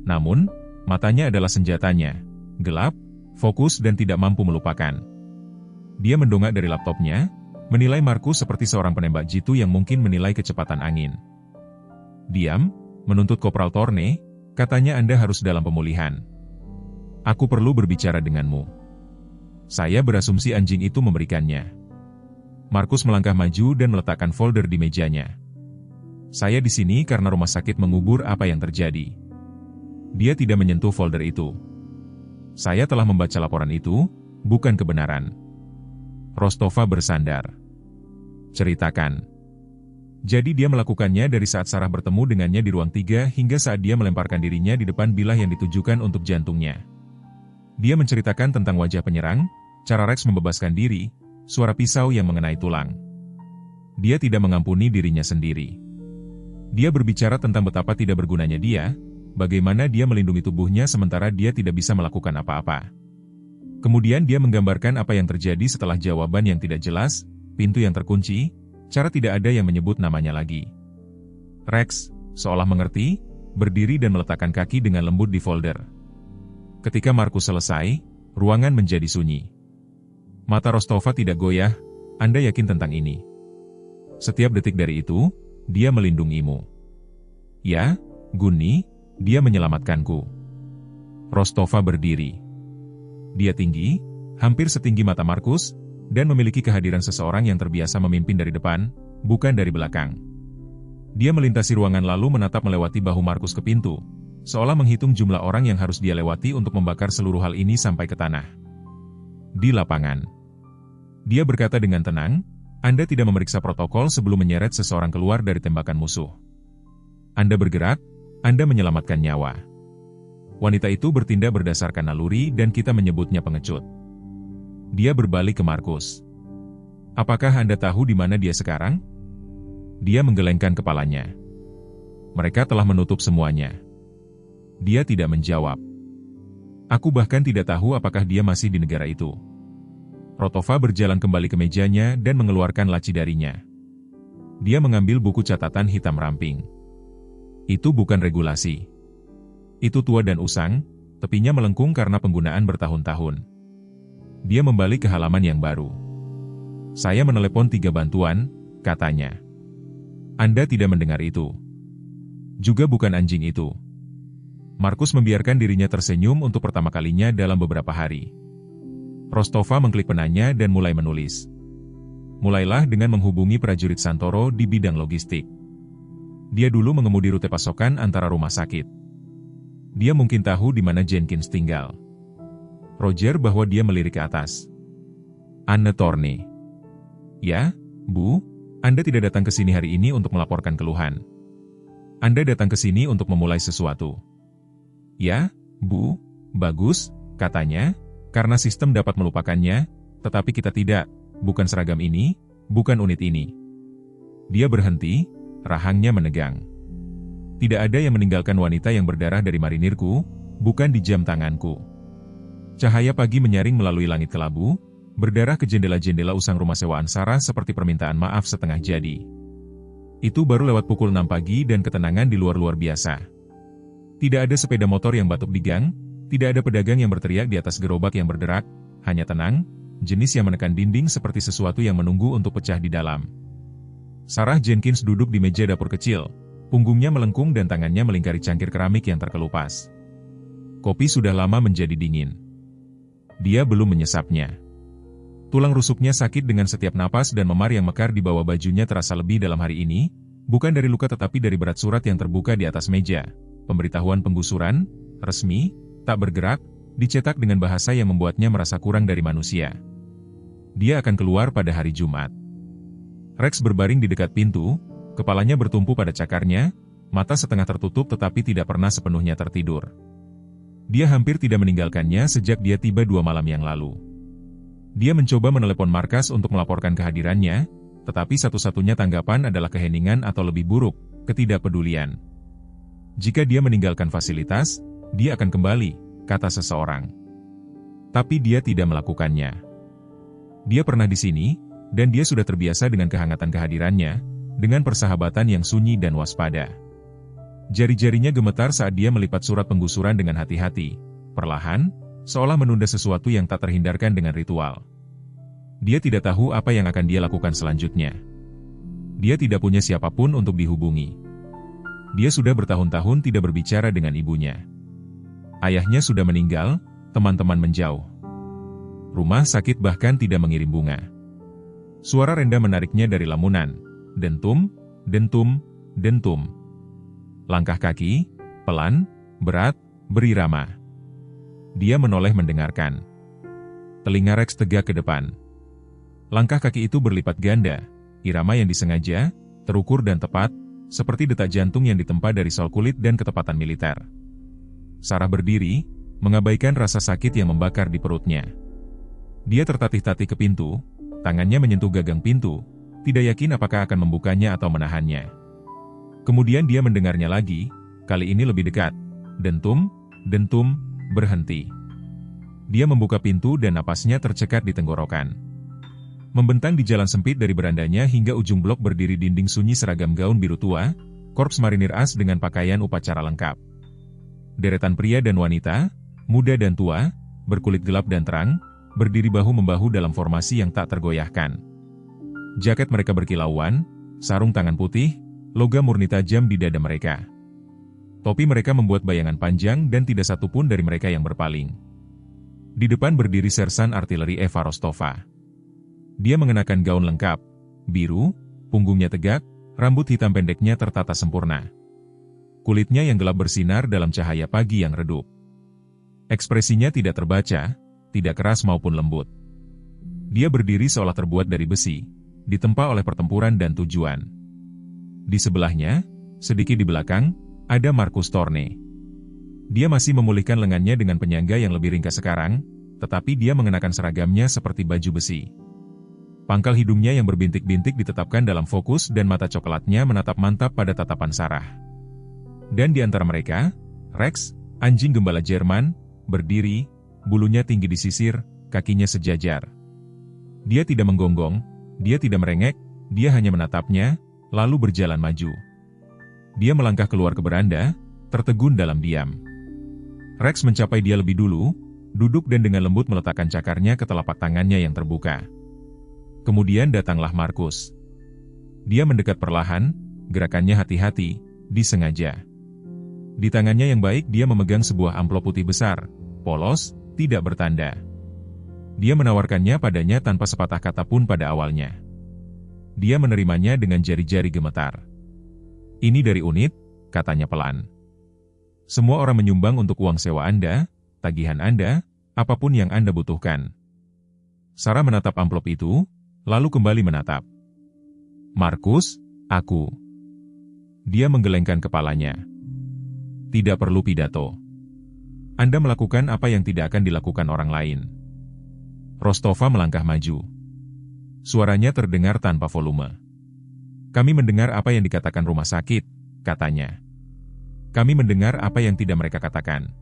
Namun, matanya adalah senjatanya, gelap, fokus dan tidak mampu melupakan. Dia mendongak dari laptopnya, menilai Marcus seperti seorang penembak jitu yang mungkin menilai kecepatan angin. Diam, menuntut Kopral Thorne, katanya Anda harus dalam pemulihan. Aku perlu berbicara denganmu. Saya berasumsi anjing itu memberikannya. Markus melangkah maju dan meletakkan folder di mejanya. Saya di sini karena rumah sakit mengubur apa yang terjadi. Dia tidak menyentuh folder itu. Saya telah membaca laporan itu, bukan kebenaran. Rostova bersandar. Ceritakan. Jadi dia melakukannya dari saat Sarah bertemu dengannya di ruang 3 hingga saat dia melemparkan dirinya di depan bilah yang ditujukan untuk jantungnya. Dia menceritakan tentang wajah penyerang, cara Rex membebaskan diri, suara pisau yang mengenai tulang. Dia tidak mengampuni dirinya sendiri. Dia berbicara tentang betapa tidak bergunanya dia, bagaimana dia melindungi tubuhnya sementara dia tidak bisa melakukan apa-apa. Kemudian dia menggambarkan apa yang terjadi setelah jawaban yang tidak jelas, pintu yang terkunci, cara tidak ada yang menyebut namanya lagi. Rex, seolah mengerti, berdiri dan meletakkan kaki dengan lembut di folder. Ketika Markus selesai, ruangan menjadi sunyi. Mata Rostova tidak goyah, Anda yakin tentang ini? Setiap detik dari itu, dia melindungimu. Ya, Gunni, dia menyelamatkanku. Rostova berdiri. Dia tinggi, hampir setinggi mata Markus, dan memiliki kehadiran seseorang yang terbiasa memimpin dari depan, bukan dari belakang. Dia melintasi ruangan lalu menatap melewati bahu Markus ke pintu, seolah menghitung jumlah orang yang harus dia lewati untuk membakar seluruh hal ini sampai ke tanah. Di lapangan, dia berkata dengan tenang, Anda tidak memeriksa protokol sebelum menyeret seseorang keluar dari tembakan musuh. Anda bergerak, Anda menyelamatkan nyawa. Wanita itu bertindak berdasarkan naluri dan kita menyebutnya pengecut. Dia berbalik ke Markus. Apakah Anda tahu di mana dia sekarang? Dia menggelengkan kepalanya. Mereka telah menutup semuanya. Dia tidak menjawab. Aku bahkan tidak tahu apakah dia masih di negara itu. Rostova berjalan kembali ke mejanya dan mengeluarkan laci darinya. Dia mengambil buku catatan hitam ramping. Itu bukan regulasi. Itu tua dan usang, tepinya melengkung karena penggunaan bertahun-tahun. Dia membalik ke halaman yang baru. Saya menelepon 3 bantuan, katanya. Anda tidak mendengar itu. Juga bukan anjing itu. Markus membiarkan dirinya tersenyum untuk pertama kalinya dalam beberapa hari. Rostova mengklik penanya dan mulai menulis. Mulailah dengan menghubungi prajurit Santoro di bidang logistik. Dia dulu mengemudi rute pasokan antara rumah sakit. Dia mungkin tahu di mana Jenkins tinggal. Roger bahwa dia melirik ke atas. Anne Thorne. Ya, Bu, Anda tidak datang ke sini hari ini untuk melaporkan keluhan. Anda datang ke sini untuk memulai sesuatu. Ya, Bu, bagus, katanya, karena sistem dapat melupakannya, tetapi kita tidak, bukan seragam ini, bukan unit ini. Dia berhenti, rahangnya menegang. Tidak ada yang meninggalkan wanita yang berdarah dari marinirku, bukan di jam tanganku. Cahaya pagi menyaring melalui langit kelabu, berdarah ke jendela-jendela usang rumah sewaan Sarah seperti permintaan maaf setengah jadi. Itu baru lewat pukul 6 pagi dan ketenangan di luar biasa. Tidak ada sepeda motor yang batuk di gang, tidak ada pedagang yang berteriak di atas gerobak yang berderak, hanya tenang, jenis yang menekan dinding seperti sesuatu yang menunggu untuk pecah di dalam. Sarah Jenkins duduk di meja dapur kecil, punggungnya melengkung dan tangannya melingkari cangkir keramik yang terkelupas. Kopi sudah lama menjadi dingin. Dia belum menyesapnya. Tulang rusuknya sakit dengan setiap napas dan memar yang mekar di bawah bajunya terasa lebih dalam hari ini, bukan dari luka tetapi dari berat surat yang terbuka di atas meja. Pemberitahuan penggusuran, resmi, tak bergerak, dicetak dengan bahasa yang membuatnya merasa kurang dari manusia. Dia akan keluar pada hari Jumat. Rex berbaring di dekat pintu, kepalanya bertumpu pada cakarnya, mata setengah tertutup tetapi tidak pernah sepenuhnya tertidur. Dia hampir tidak meninggalkannya sejak dia tiba 2 malam yang lalu. Dia mencoba menelepon markas untuk melaporkan kehadirannya, tetapi satu-satunya tanggapan adalah keheningan atau lebih buruk, ketidakpedulian. Jika dia meninggalkan fasilitas, dia akan kembali, kata seseorang. Tapi dia tidak melakukannya. Dia pernah di sini, dan dia sudah terbiasa dengan kehangatan kehadirannya, dengan persahabatan yang sunyi dan waspada. Jari-jarinya gemetar saat dia melipat surat penggusuran dengan hati-hati, perlahan, seolah menunda sesuatu yang tak terhindarkan dengan ritual. Dia tidak tahu apa yang akan dia lakukan selanjutnya. Dia tidak punya siapapun untuk dihubungi. Dia sudah bertahun-tahun tidak berbicara dengan ibunya. Ayahnya sudah meninggal, teman-teman menjauh. Rumah sakit bahkan tidak mengirim bunga. Suara Renda menariknya dari lamunan. Dentum, dentum, dentum. Langkah kaki, pelan, berat, berirama. Dia menoleh mendengarkan. Telinga Rex tegak ke depan. Langkah kaki itu berlipat ganda, irama yang disengaja, terukur dan tepat, seperti detak jantung yang ditempa dari sol kulit dan ketepatan militer. Sarah berdiri, mengabaikan rasa sakit yang membakar di perutnya. Dia tertatih-tatih ke pintu, tangannya menyentuh gagang pintu, tidak yakin apakah akan membukanya atau menahannya. Kemudian dia mendengarnya lagi, kali ini lebih dekat. Dentum, dentum, berhenti. Dia membuka pintu dan napasnya tercekat di tenggorokan. Membentang di jalan sempit dari berandanya hingga ujung blok berdiri dinding sunyi seragam gaun biru tua, korps marinir as dengan pakaian upacara lengkap. Deretan pria dan wanita, muda dan tua, berkulit gelap dan terang, berdiri bahu-membahu dalam formasi yang tak tergoyahkan. Jaket mereka berkilauan, sarung tangan putih, logam murni tajam di dada mereka. Topi mereka membuat bayangan panjang dan tidak satu pun dari mereka yang berpaling. Di depan berdiri sersan artileri Eva Rostova. Dia mengenakan gaun lengkap, biru, punggungnya tegak, rambut hitam pendeknya tertata sempurna. Kulitnya yang gelap bersinar dalam cahaya pagi yang redup. Ekspresinya tidak terbaca, tidak keras maupun lembut. Dia berdiri seolah terbuat dari besi, ditempa oleh pertempuran dan tujuan. Di sebelahnya, sedikit di belakang, ada Marcus Thorne. Dia masih memulihkan lengannya dengan penyangga yang lebih ringkas sekarang, tetapi dia mengenakan seragamnya seperti baju besi. Pangkal hidungnya yang berbintik-bintik ditetapkan dalam fokus dan mata coklatnya menatap mantap pada tatapan Sarah. Dan di antara mereka, Rex, anjing gembala Jerman, berdiri, bulunya tinggi disisir, kakinya sejajar. Dia tidak menggonggong, dia tidak merengek, dia hanya menatapnya, lalu berjalan maju. Dia melangkah keluar ke beranda, tertegun dalam diam. Rex mencapai dia lebih dulu, duduk dan dengan lembut meletakkan cakarnya ke telapak tangannya yang terbuka. Kemudian datanglah Marcus. Dia mendekat perlahan, gerakannya hati-hati, disengaja. Di tangannya yang baik dia memegang sebuah amplop putih besar, polos, tidak bertanda. Dia menawarkannya padanya tanpa sepatah kata pun pada awalnya. Dia menerimanya dengan jari-jari gemetar. Ini dari unit, katanya pelan. Semua orang menyumbang untuk uang sewa Anda, tagihan Anda, apapun yang Anda butuhkan. Sarah menatap amplop itu, lalu kembali menatap. Marcus, aku. Dia menggelengkan kepalanya. Tidak perlu pidato. Anda melakukan apa yang tidak akan dilakukan orang lain. Rostova melangkah maju. Suaranya terdengar tanpa volume. Kami mendengar apa yang dikatakan rumah sakit, katanya. Kami mendengar apa yang tidak mereka katakan.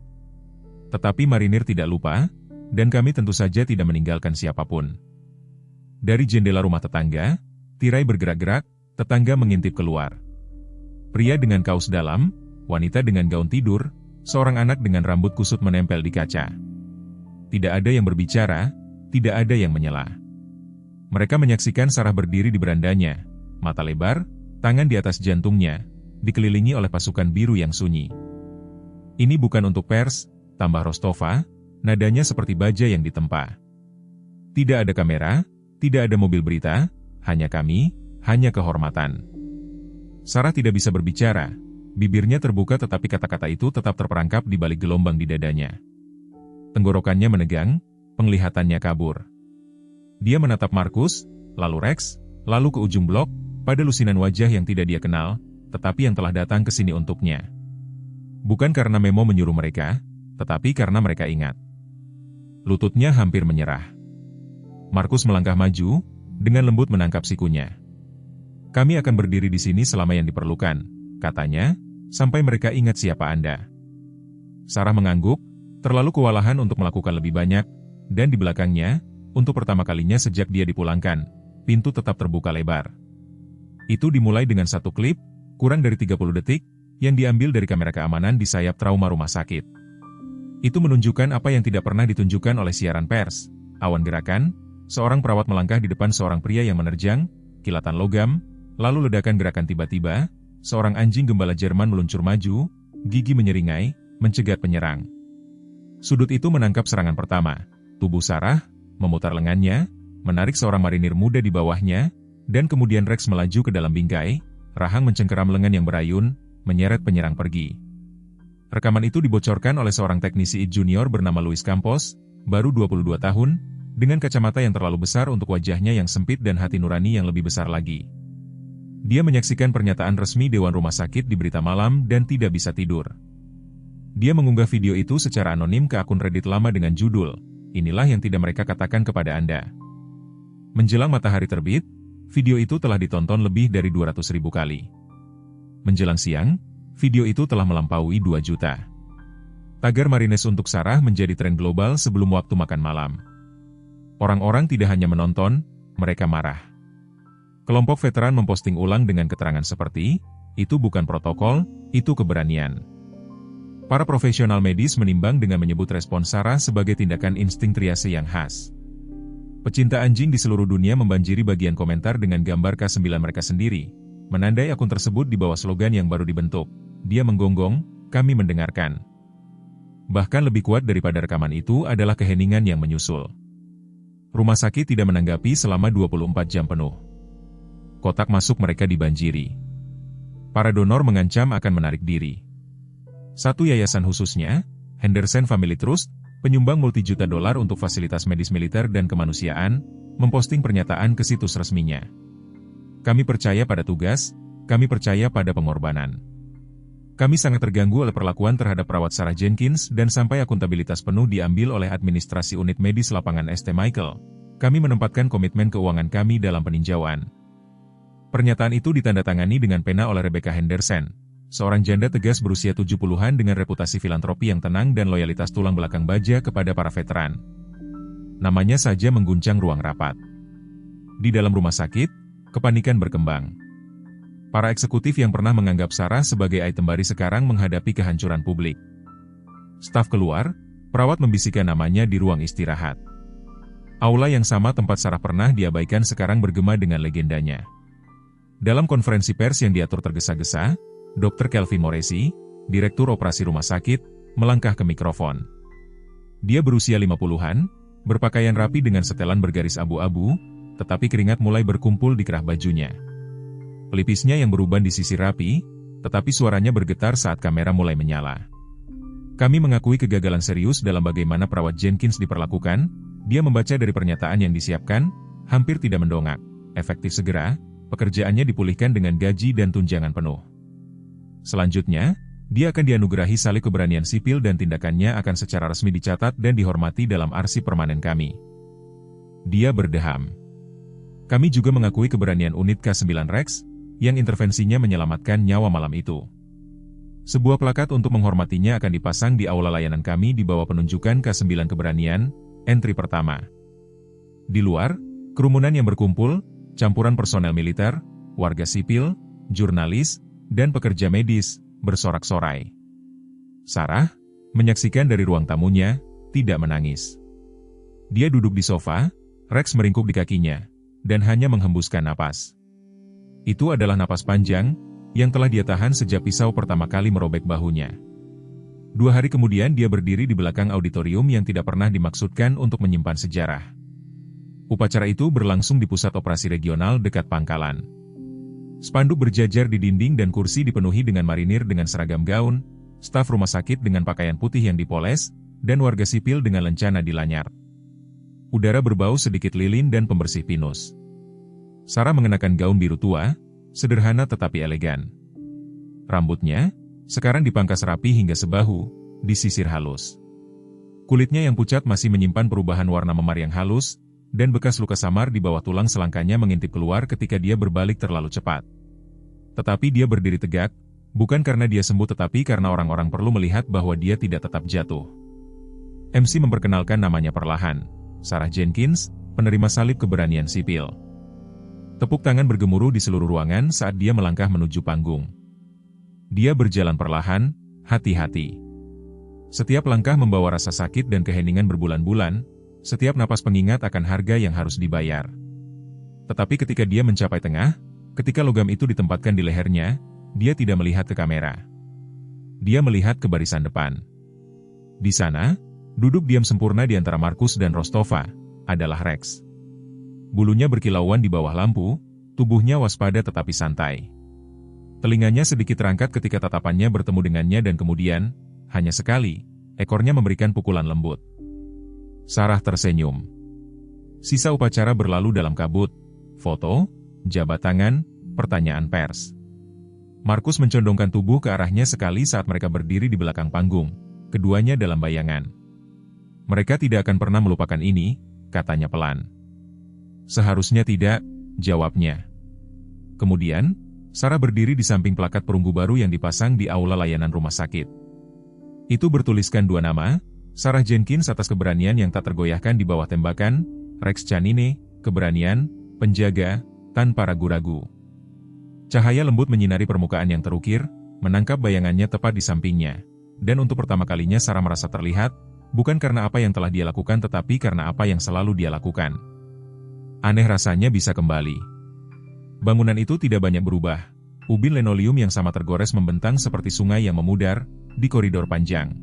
Tetapi marinir tidak lupa, dan kami tentu saja tidak meninggalkan siapapun. Dari jendela rumah tetangga, tirai bergerak-gerak, tetangga mengintip keluar. Pria dengan kaos dalam, wanita dengan gaun tidur, seorang anak dengan rambut kusut menempel di kaca. Tidak ada yang berbicara, tidak ada yang menyela. Mereka menyaksikan Sarah berdiri di berandanya, mata lebar, tangan di atas jantungnya, dikelilingi oleh pasukan biru yang sunyi. Ini bukan untuk pers, tambah Rostova, nadanya seperti baja yang ditempa. Tidak ada kamera, tidak ada mobil berita, hanya kami, hanya kehormatan. Sarah tidak bisa berbicara, bibirnya terbuka tetapi kata-kata itu tetap terperangkap di balik gelombang di dadanya. Tenggorokannya menegang, penglihatannya kabur. Dia menatap Marcus, lalu Rex, lalu ke ujung blok, pada lusinan wajah yang tidak dia kenal, tetapi yang telah datang ke sini untuknya. Bukan karena Memo menyuruh mereka, tetapi karena mereka ingat. Lututnya hampir menyerah. Marcus melangkah maju, dengan lembut menangkap sikunya. Kami akan berdiri di sini selama yang diperlukan, katanya, sampai mereka ingat siapa Anda. Sarah mengangguk, terlalu kewalahan untuk melakukan lebih banyak, dan di belakangnya, untuk pertama kalinya sejak dia dipulangkan, pintu tetap terbuka lebar. Itu dimulai dengan satu klip, kurang dari 30 detik, yang diambil dari kamera keamanan di sayap trauma rumah sakit. Itu menunjukkan apa yang tidak pernah ditunjukkan oleh siaran pers, awan gerakan, seorang perawat melangkah di depan seorang pria yang menerjang, kilatan logam, lalu ledakan gerakan tiba-tiba, seorang anjing gembala Jerman meluncur maju, gigi menyeringai, mencegat penyerang. Sudut itu menangkap serangan pertama. Tubuh Sarah, memutar lengannya, menarik seorang marinir muda di bawahnya, dan kemudian Rex melaju ke dalam bingkai, rahang mencengkeram lengan yang berayun, menyeret penyerang pergi. Rekaman itu dibocorkan oleh seorang teknisi IT junior bernama Luis Campos, baru 22 tahun, dengan kacamata yang terlalu besar untuk wajahnya yang sempit dan hati nurani yang lebih besar lagi. Dia menyaksikan pernyataan resmi Dewan Rumah Sakit di berita malam dan tidak bisa tidur. Dia mengunggah video itu secara anonim ke akun Reddit lama dengan judul, "Inilah yang tidak mereka katakan kepada Anda." Menjelang matahari terbit, video itu telah ditonton lebih dari 200.000 kali. Menjelang siang, video itu telah melampaui 2 juta. Tagar Marines untuk Sarah menjadi tren global sebelum waktu makan malam. Orang-orang tidak hanya menonton, mereka marah. Kelompok veteran memposting ulang dengan keterangan seperti, "Itu bukan protokol, itu keberanian." Para profesional medis menimbang dengan menyebut respon Sarah sebagai tindakan insting triase yang khas. Pecinta anjing di seluruh dunia membanjiri bagian komentar dengan gambar K9 mereka sendiri, menandai akun tersebut di bawah slogan yang baru dibentuk, "Dia menggonggong, kami mendengarkan." Bahkan lebih kuat daripada rekaman itu adalah keheningan yang menyusul. Rumah sakit tidak menanggapi selama 24 jam penuh. Kotak masuk mereka dibanjiri. Para donor mengancam akan menarik diri. Satu yayasan khususnya, Henderson Family Trust, penyumbang multijuta dolar untuk fasilitas medis militer dan kemanusiaan, memposting pernyataan ke situs resminya. "Kami percaya pada tugas, kami percaya pada pengorbanan. Kami sangat terganggu oleh perlakuan terhadap perawat Sarah Jenkins dan sampai akuntabilitas penuh diambil oleh administrasi unit medis lapangan St. Michael. Kami menempatkan komitmen keuangan kami dalam peninjauan." Pernyataan itu ditandatangani dengan pena oleh Rebecca Henderson, seorang janda tegas berusia 70-an dengan reputasi filantropi yang tenang dan loyalitas tulang belakang baja kepada para veteran. Namanya saja mengguncang ruang rapat. Di dalam rumah sakit, kepanikan berkembang. Para eksekutif yang pernah menganggap Sarah sebagai item baris sekarang menghadapi kehancuran publik. Staf keluar, perawat membisikkan namanya di ruang istirahat. Aula yang sama tempat Sarah pernah diabaikan sekarang bergema dengan legendanya. Dalam konferensi pers yang diatur tergesa-gesa, Dr. Kelvin Moresi, Direktur Operasi Rumah Sakit, melangkah ke mikrofon. Dia berusia 50-an, berpakaian rapi dengan setelan bergaris abu-abu, tetapi keringat mulai berkumpul di kerah bajunya. Pelipisnya yang beruban disisir rapi, tetapi suaranya bergetar saat kamera mulai menyala. "Kami mengakui kegagalan serius dalam bagaimana perawat Jenkins diperlakukan." Dia membaca dari pernyataan yang disiapkan, hampir tidak mendongak. "Efektif segera, pekerjaannya dipulihkan dengan gaji dan tunjangan penuh. Selanjutnya, dia akan dianugerahi salib keberanian sipil dan tindakannya akan secara resmi dicatat dan dihormati dalam arsip permanen kami." Dia berdeham. "Kami juga mengakui keberanian unit K9 Rex, yang intervensinya menyelamatkan nyawa malam itu. Sebuah plakat untuk menghormatinya akan dipasang di aula layanan kami di bawah penunjukan K9 Keberanian, entry pertama." Di luar, kerumunan yang berkumpul, campuran personel militer, warga sipil, jurnalis, dan pekerja medis, bersorak-sorai. Sarah, menyaksikan dari ruang tamunya, tidak menangis. Dia duduk di sofa, Rex meringkuk di kakinya, dan hanya menghembuskan napas. Itu adalah napas panjang, yang telah dia tahan sejak pisau pertama kali merobek bahunya. 2 hari kemudian dia berdiri di belakang auditorium yang tidak pernah dimaksudkan untuk menyimpan sejarah. Upacara itu berlangsung di pusat operasi regional dekat pangkalan. Spanduk berjajar di dinding dan kursi dipenuhi dengan marinir dengan seragam gaun, staf rumah sakit dengan pakaian putih yang dipoles, dan warga sipil dengan lencana di lanyar. Udara berbau sedikit lilin dan pembersih pinus. Sarah mengenakan gaun biru tua, sederhana tetapi elegan. Rambutnya, sekarang dipangkas rapi hingga sebahu, disisir halus. Kulitnya yang pucat masih menyimpan perubahan warna memar yang halus, dan bekas luka samar di bawah tulang selangkanya mengintip keluar ketika dia berbalik terlalu cepat. Tetapi dia berdiri tegak, bukan karena dia sembuh tetapi karena orang-orang perlu melihat bahwa dia tidak tetap jatuh. MC memperkenalkan namanya perlahan, Sarah Jenkins, penerima salib keberanian sipil. Tepuk tangan bergemuruh di seluruh ruangan saat dia melangkah menuju panggung. Dia berjalan perlahan, hati-hati. Setiap langkah membawa rasa sakit dan keheningan berbulan-bulan, setiap napas pengingat akan harga yang harus dibayar. Tetapi ketika dia mencapai tengah, ketika logam itu ditempatkan di lehernya, Dia tidak melihat ke kamera. Dia melihat ke barisan depan. Di sana, duduk diam sempurna di antara Markus dan Rostova, adalah Rex. Bulunya berkilauan di bawah lampu, tubuhnya waspada tetapi santai. Telinganya sedikit terangkat ketika tatapannya bertemu dengannya dan kemudian, hanya sekali, ekornya memberikan pukulan lembut. Sarah tersenyum. Sisa upacara berlalu dalam kabut. Foto, jabat tangan, pertanyaan pers. Markus mencondongkan tubuh ke arahnya sekali saat mereka berdiri di belakang panggung, keduanya dalam bayangan. Mereka tidak akan pernah melupakan ini, katanya pelan. Seharusnya tidak, jawabnya. Kemudian, Sarah berdiri di samping plakat perunggu baru yang dipasang di aula layanan rumah sakit. Itu bertuliskan dua nama, Sarah Jenkins atas keberanian yang tak tergoyahkan di bawah tembakan, Rex Canine, keberanian, penjaga, tanpa ragu-ragu. Cahaya lembut menyinari permukaan yang terukir, menangkap bayangannya tepat di sampingnya. Dan untuk pertama kalinya Sarah merasa terlihat, bukan karena apa yang telah dia lakukan tetapi karena apa yang selalu dia lakukan. Aneh rasanya bisa kembali. Bangunan itu tidak banyak berubah. Ubin linoleum yang sama tergores membentang seperti sungai yang memudar di koridor panjang.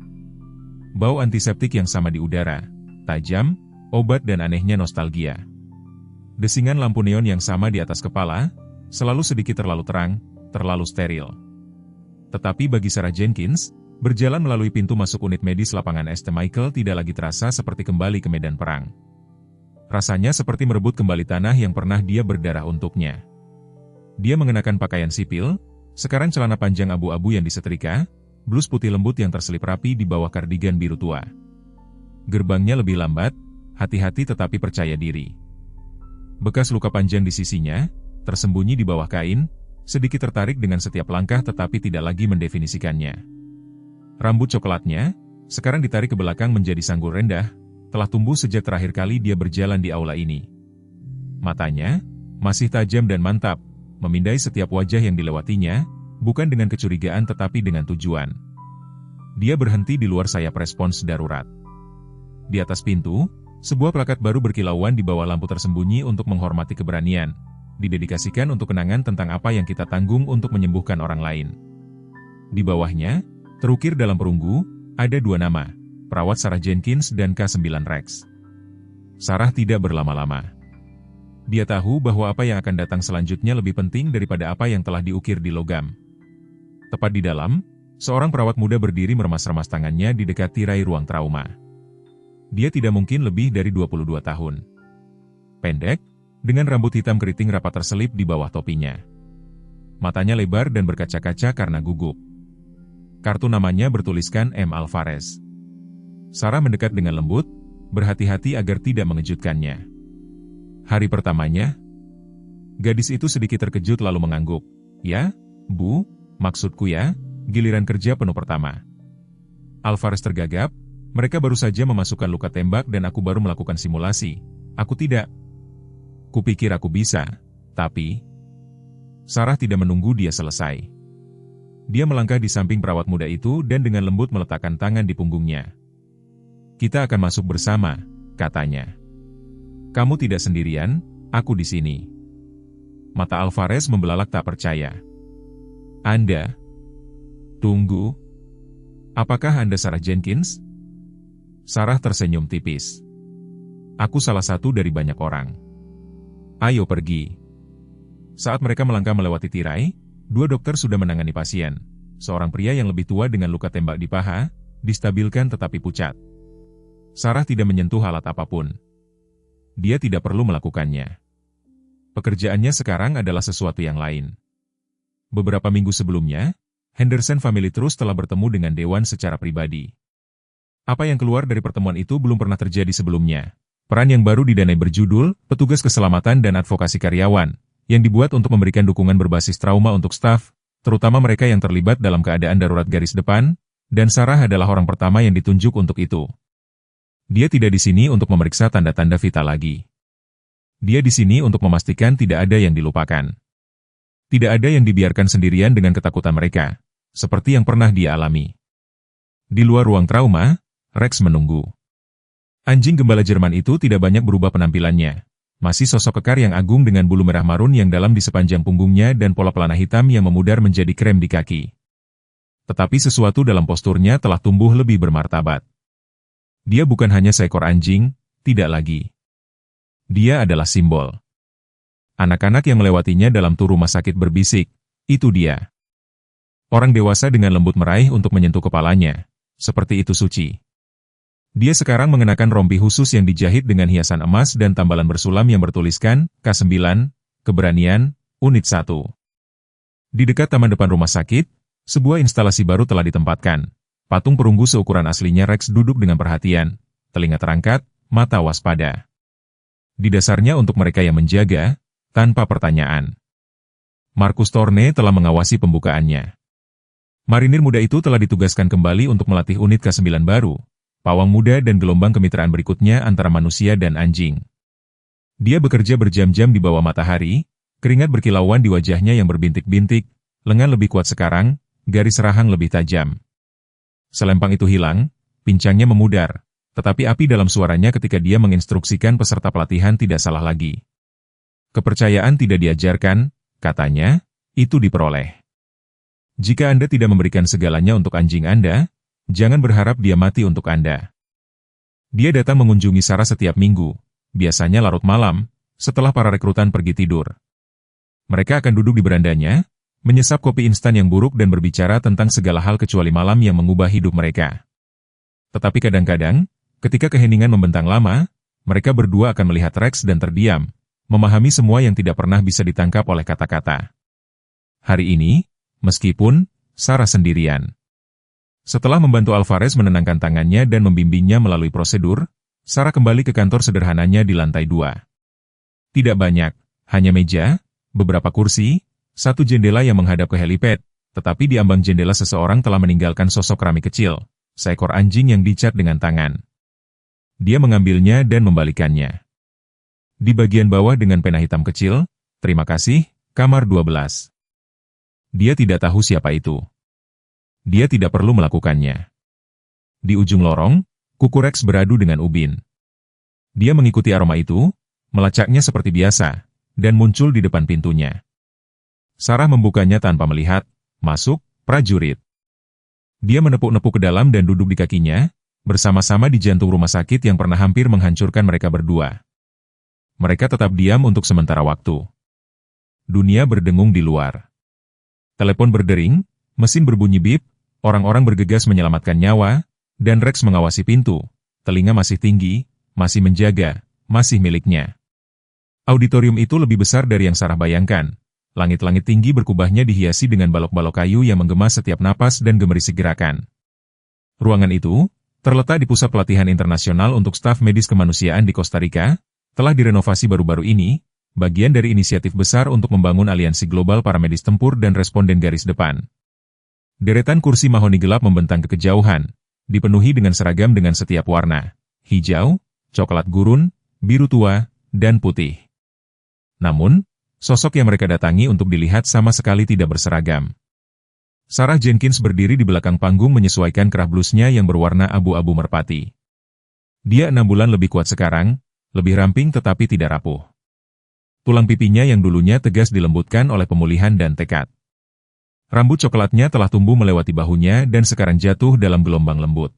Bau antiseptik yang sama di udara, tajam, obat dan anehnya nostalgia. Desingan lampu neon yang sama di atas kepala, selalu sedikit terlalu terang, terlalu steril. Tetapi bagi Sarah Jenkins, berjalan melalui pintu masuk unit medis lapangan St. Michael tidak lagi terasa seperti kembali ke medan perang. Rasanya seperti merebut kembali tanah yang pernah dia berdarah untuknya. Dia mengenakan pakaian sipil, sekarang celana panjang abu-abu yang disetrika, blus putih lembut yang terselip rapi di bawah kardigan biru tua. Gerbangnya lebih lambat, hati-hati tetapi percaya diri. Bekas luka panjang di sisinya, tersembunyi di bawah kain, sedikit tertarik dengan setiap langkah tetapi tidak lagi mendefinisikannya. Rambut coklatnya, sekarang ditarik ke belakang menjadi sanggul rendah, telah tumbuh sejak terakhir kali dia berjalan di aula ini. Matanya, masih tajam dan mantap, memindai setiap wajah yang dilewatinya, bukan dengan kecurigaan tetapi dengan tujuan. Dia berhenti di luar sayap respons darurat. Di atas pintu, sebuah plakat baru berkilauan di bawah lampu tersembunyi untuk menghormati keberanian, didedikasikan untuk kenangan tentang apa yang kita tanggung untuk menyembuhkan orang lain. Di bawahnya, terukir dalam perunggu, ada dua nama, perawat Sarah Jenkins dan K9 Rex. Sarah tidak berlama-lama. Dia tahu bahwa apa yang akan datang selanjutnya lebih penting daripada apa yang telah diukir di logam. Tepat di dalam, seorang perawat muda berdiri meremas-remas tangannya di dekat tirai ruang trauma. Dia tidak mungkin lebih dari 22 tahun. Pendek, dengan rambut hitam keriting rapat terselip di bawah topinya. Matanya lebar dan berkaca-kaca karena gugup. Kartu namanya bertuliskan M. Alvarez. Sarah mendekat dengan lembut, berhati-hati agar tidak mengejutkannya. Hari pertamanya, gadis itu sedikit terkejut lalu mengangguk. Ya, Bu, maksudku ya, giliran kerja penuh pertama. Alvarez tergagap, mereka baru saja memasukkan luka tembak dan aku baru melakukan simulasi. Aku tidak. Kupikir aku bisa, tapi... Sarah tidak menunggu dia selesai. Dia melangkah di samping perawat muda itu dan dengan lembut meletakkan tangan di punggungnya. Kita akan masuk bersama, katanya. Kamu tidak sendirian, aku di sini. Mata Alvarez membelalak tak percaya. Anda? Tunggu. Apakah Anda Sarah Jenkins? Sarah tersenyum tipis. Aku salah satu dari banyak orang. Ayo pergi. Saat mereka melangkah melewati tirai, dua dokter sudah menangani pasien. Seorang pria yang lebih tua dengan luka tembak di paha, distabilkan tetapi pucat. Sarah tidak menyentuh alat apapun. Dia tidak perlu melakukannya. Pekerjaannya sekarang adalah sesuatu yang lain. Beberapa minggu sebelumnya, Henderson Family Trust telah bertemu dengan Dewan secara pribadi. Apa yang keluar dari pertemuan itu belum pernah terjadi sebelumnya. Peran yang baru didanai berjudul Petugas Keselamatan dan Advokasi Karyawan, yang dibuat untuk memberikan dukungan berbasis trauma untuk staf, terutama mereka yang terlibat dalam keadaan darurat garis depan, dan Sarah adalah orang pertama yang ditunjuk untuk itu. Dia tidak di sini untuk memeriksa tanda-tanda vital lagi. Dia di sini untuk memastikan tidak ada yang dilupakan. Tidak ada yang dibiarkan sendirian dengan ketakutan mereka, seperti yang pernah dia alami. Di luar ruang trauma, Rex menunggu. Anjing gembala Jerman itu tidak banyak berubah penampilannya. Masih sosok kekar yang agung dengan bulu merah marun yang dalam di sepanjang punggungnya dan pola pelana hitam yang memudar menjadi krem di kaki. Tetapi sesuatu dalam posturnya telah tumbuh lebih bermartabat. Dia bukan hanya seekor anjing, tidak lagi. Dia adalah simbol. Anak-anak yang melewatinya dalam tur rumah sakit berbisik, itu dia. Orang dewasa dengan lembut meraih untuk menyentuh kepalanya, seperti itu suci. Dia sekarang mengenakan rompi khusus yang dijahit dengan hiasan emas dan tambalan bersulam yang bertuliskan K9, Keberanian, Unit 1. Di dekat taman depan rumah sakit, sebuah instalasi baru telah ditempatkan. Patung perunggu seukuran aslinya Rex duduk dengan perhatian, telinga terangkat, mata waspada. Di dasarnya untuk mereka yang menjaga, tanpa pertanyaan. Marcus Thorne telah mengawasi pembukaannya. Marinir muda itu telah ditugaskan kembali untuk melatih unit K9 baru, pawang muda dan gelombang kemitraan berikutnya antara manusia dan anjing. Dia bekerja berjam-jam di bawah matahari, keringat berkilauan di wajahnya yang berbintik-bintik, lengan lebih kuat sekarang, garis rahang lebih tajam. Selempang itu hilang, pincangnya memudar, tetapi api dalam suaranya ketika dia menginstruksikan peserta pelatihan tidak salah lagi. Kepercayaan tidak diajarkan, katanya, itu diperoleh. Jika Anda tidak memberikan segalanya untuk anjing Anda, jangan berharap dia mati untuk Anda. Dia datang mengunjungi Sarah setiap minggu, biasanya larut malam, setelah para rekrutan pergi tidur. Mereka akan duduk di berandanya, menyesap kopi instan yang buruk dan berbicara tentang segala hal kecuali malam yang mengubah hidup mereka. Tetapi kadang-kadang, ketika keheningan membentang lama, mereka berdua akan melihat Rex dan terdiam, memahami semua yang tidak pernah bisa ditangkap oleh kata-kata. Hari ini, meskipun Sarah sendirian. Setelah membantu Alvarez menenangkan tangannya dan membimbingnya melalui prosedur, Sarah kembali ke kantor sederhananya di lantai 2. Tidak banyak, hanya meja, beberapa kursi, satu jendela yang menghadap ke helipad, tetapi di ambang jendela seseorang telah meninggalkan sosok keramik kecil, seekor anjing yang dicat dengan tangan. Dia mengambilnya dan membalikannya. Di bagian bawah dengan pena hitam kecil, terima kasih, kamar 12. Dia tidak tahu siapa itu. Dia tidak perlu melakukannya. Di ujung lorong, kuku Rex beradu dengan ubin. Dia mengikuti aroma itu, melacaknya seperti biasa, dan muncul di depan pintunya. Sarah membukanya tanpa melihat, masuk, prajurit. Dia menepuk-nepuk ke dalam dan duduk di kakinya, bersama-sama di jantung rumah sakit yang pernah hampir menghancurkan mereka berdua. Mereka tetap diam untuk sementara waktu. Dunia berdengung di luar. Telepon berdering, mesin berbunyi bip, orang-orang bergegas menyelamatkan nyawa, dan Rex mengawasi pintu, telinga masih tinggi, masih menjaga, masih miliknya. Auditorium itu lebih besar dari yang Sarah bayangkan. Langit-langit tinggi berkubahnya dihiasi dengan balok-balok kayu yang menggema setiap napas dan gemerisik gerakan. Ruangan itu, terletak di pusat pelatihan internasional untuk staf medis kemanusiaan di Costa Rica, telah direnovasi baru-baru ini, bagian dari inisiatif besar untuk membangun aliansi global para medis tempur dan responden garis depan. Deretan kursi mahoni gelap membentang ke kejauhan, dipenuhi dengan seragam dengan setiap warna, hijau, coklat gurun, biru tua, dan putih. Namun, sosok yang mereka datangi untuk dilihat sama sekali tidak berseragam. Sarah Jenkins berdiri di belakang panggung menyesuaikan kerah blusnya yang berwarna abu-abu merpati. Dia 6 bulan lebih kuat sekarang, lebih ramping tetapi tidak rapuh. Tulang pipinya yang dulunya tegas dilembutkan oleh pemulihan dan tekad. Rambut coklatnya telah tumbuh melewati bahunya dan sekarang jatuh dalam gelombang lembut.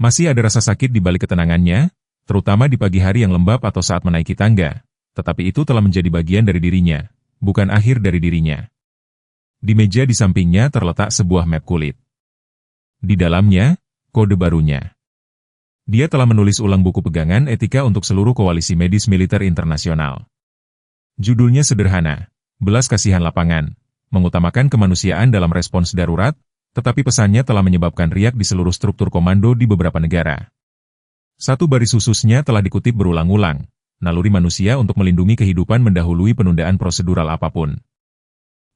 Masih ada rasa sakit di balik ketenangannya, terutama di pagi hari yang lembab atau saat menaiki tangga, tetapi itu telah menjadi bagian dari dirinya, bukan akhir dari dirinya. Di meja di sampingnya terletak sebuah map kulit. Di dalamnya, kode barunya. Dia telah menulis ulang buku pegangan etika untuk seluruh koalisi medis militer internasional. Judulnya sederhana, Belas Kasihan Lapangan, mengutamakan kemanusiaan dalam respons darurat, tetapi pesannya telah menyebabkan riak di seluruh struktur komando di beberapa negara. Satu baris khususnya telah dikutip berulang-ulang, naluri manusia untuk melindungi kehidupan mendahului penundaan prosedural apapun.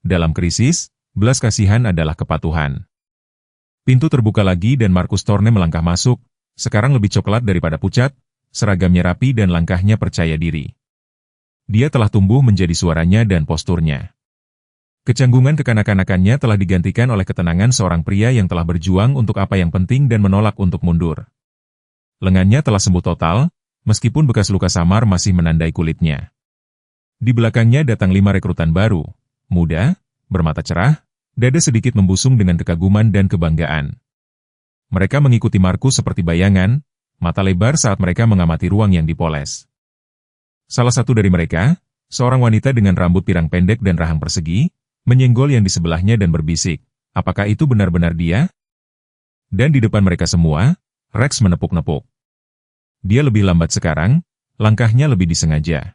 Dalam krisis, belas kasihan adalah kepatuhan. Pintu terbuka lagi dan Marcus Thorne melangkah masuk, sekarang lebih coklat daripada pucat, seragamnya rapi dan langkahnya percaya diri. Dia telah tumbuh menjadi suaranya dan posturnya. Kecanggungan kekanak-kanakannya telah digantikan oleh ketenangan seorang pria yang telah berjuang untuk apa yang penting dan menolak untuk mundur. Lengannya telah sembuh total, meskipun bekas luka samar masih menandai kulitnya. Di belakangnya datang 5 rekrutan baru, muda, bermata cerah, dada sedikit membusung dengan kekaguman dan kebanggaan. Mereka mengikuti Markus seperti bayangan, mata lebar saat mereka mengamati ruang yang dipoles. Salah satu dari mereka, seorang wanita dengan rambut pirang pendek dan rahang persegi, menyenggol yang di sebelahnya dan berbisik, "Apakah itu benar-benar dia?" Dan di depan mereka semua, Rex menepuk-nepuk. Dia lebih lambat sekarang, langkahnya lebih disengaja.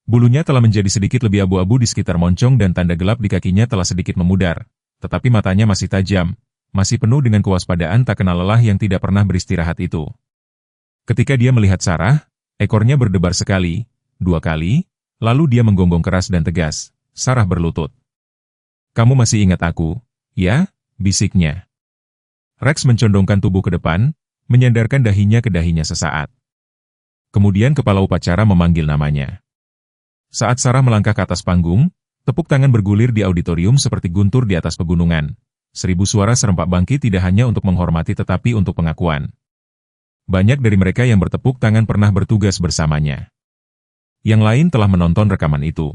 Bulunya telah menjadi sedikit lebih abu-abu di sekitar moncong dan tanda gelap di kakinya telah sedikit memudar, tetapi matanya masih tajam, masih penuh dengan kewaspadaan tak kenal lelah yang tidak pernah beristirahat itu. Ketika dia melihat Sarah, ekornya berdebar sekali, 2 kali, lalu dia menggonggong keras dan tegas. Sarah berlutut. "Kamu masih ingat aku, ya?" bisiknya. Rex mencondongkan tubuh ke depan, menyandarkan dahinya ke dahinya sesaat. Kemudian kepala upacara memanggil namanya. Saat Sarah melangkah ke atas panggung, tepuk tangan bergulir di auditorium seperti guntur di atas pegunungan. 1000 suara serempak bangkit tidak hanya untuk menghormati tetapi untuk pengakuan. Banyak dari mereka yang bertepuk tangan pernah bertugas bersamanya. Yang lain telah menonton rekaman itu.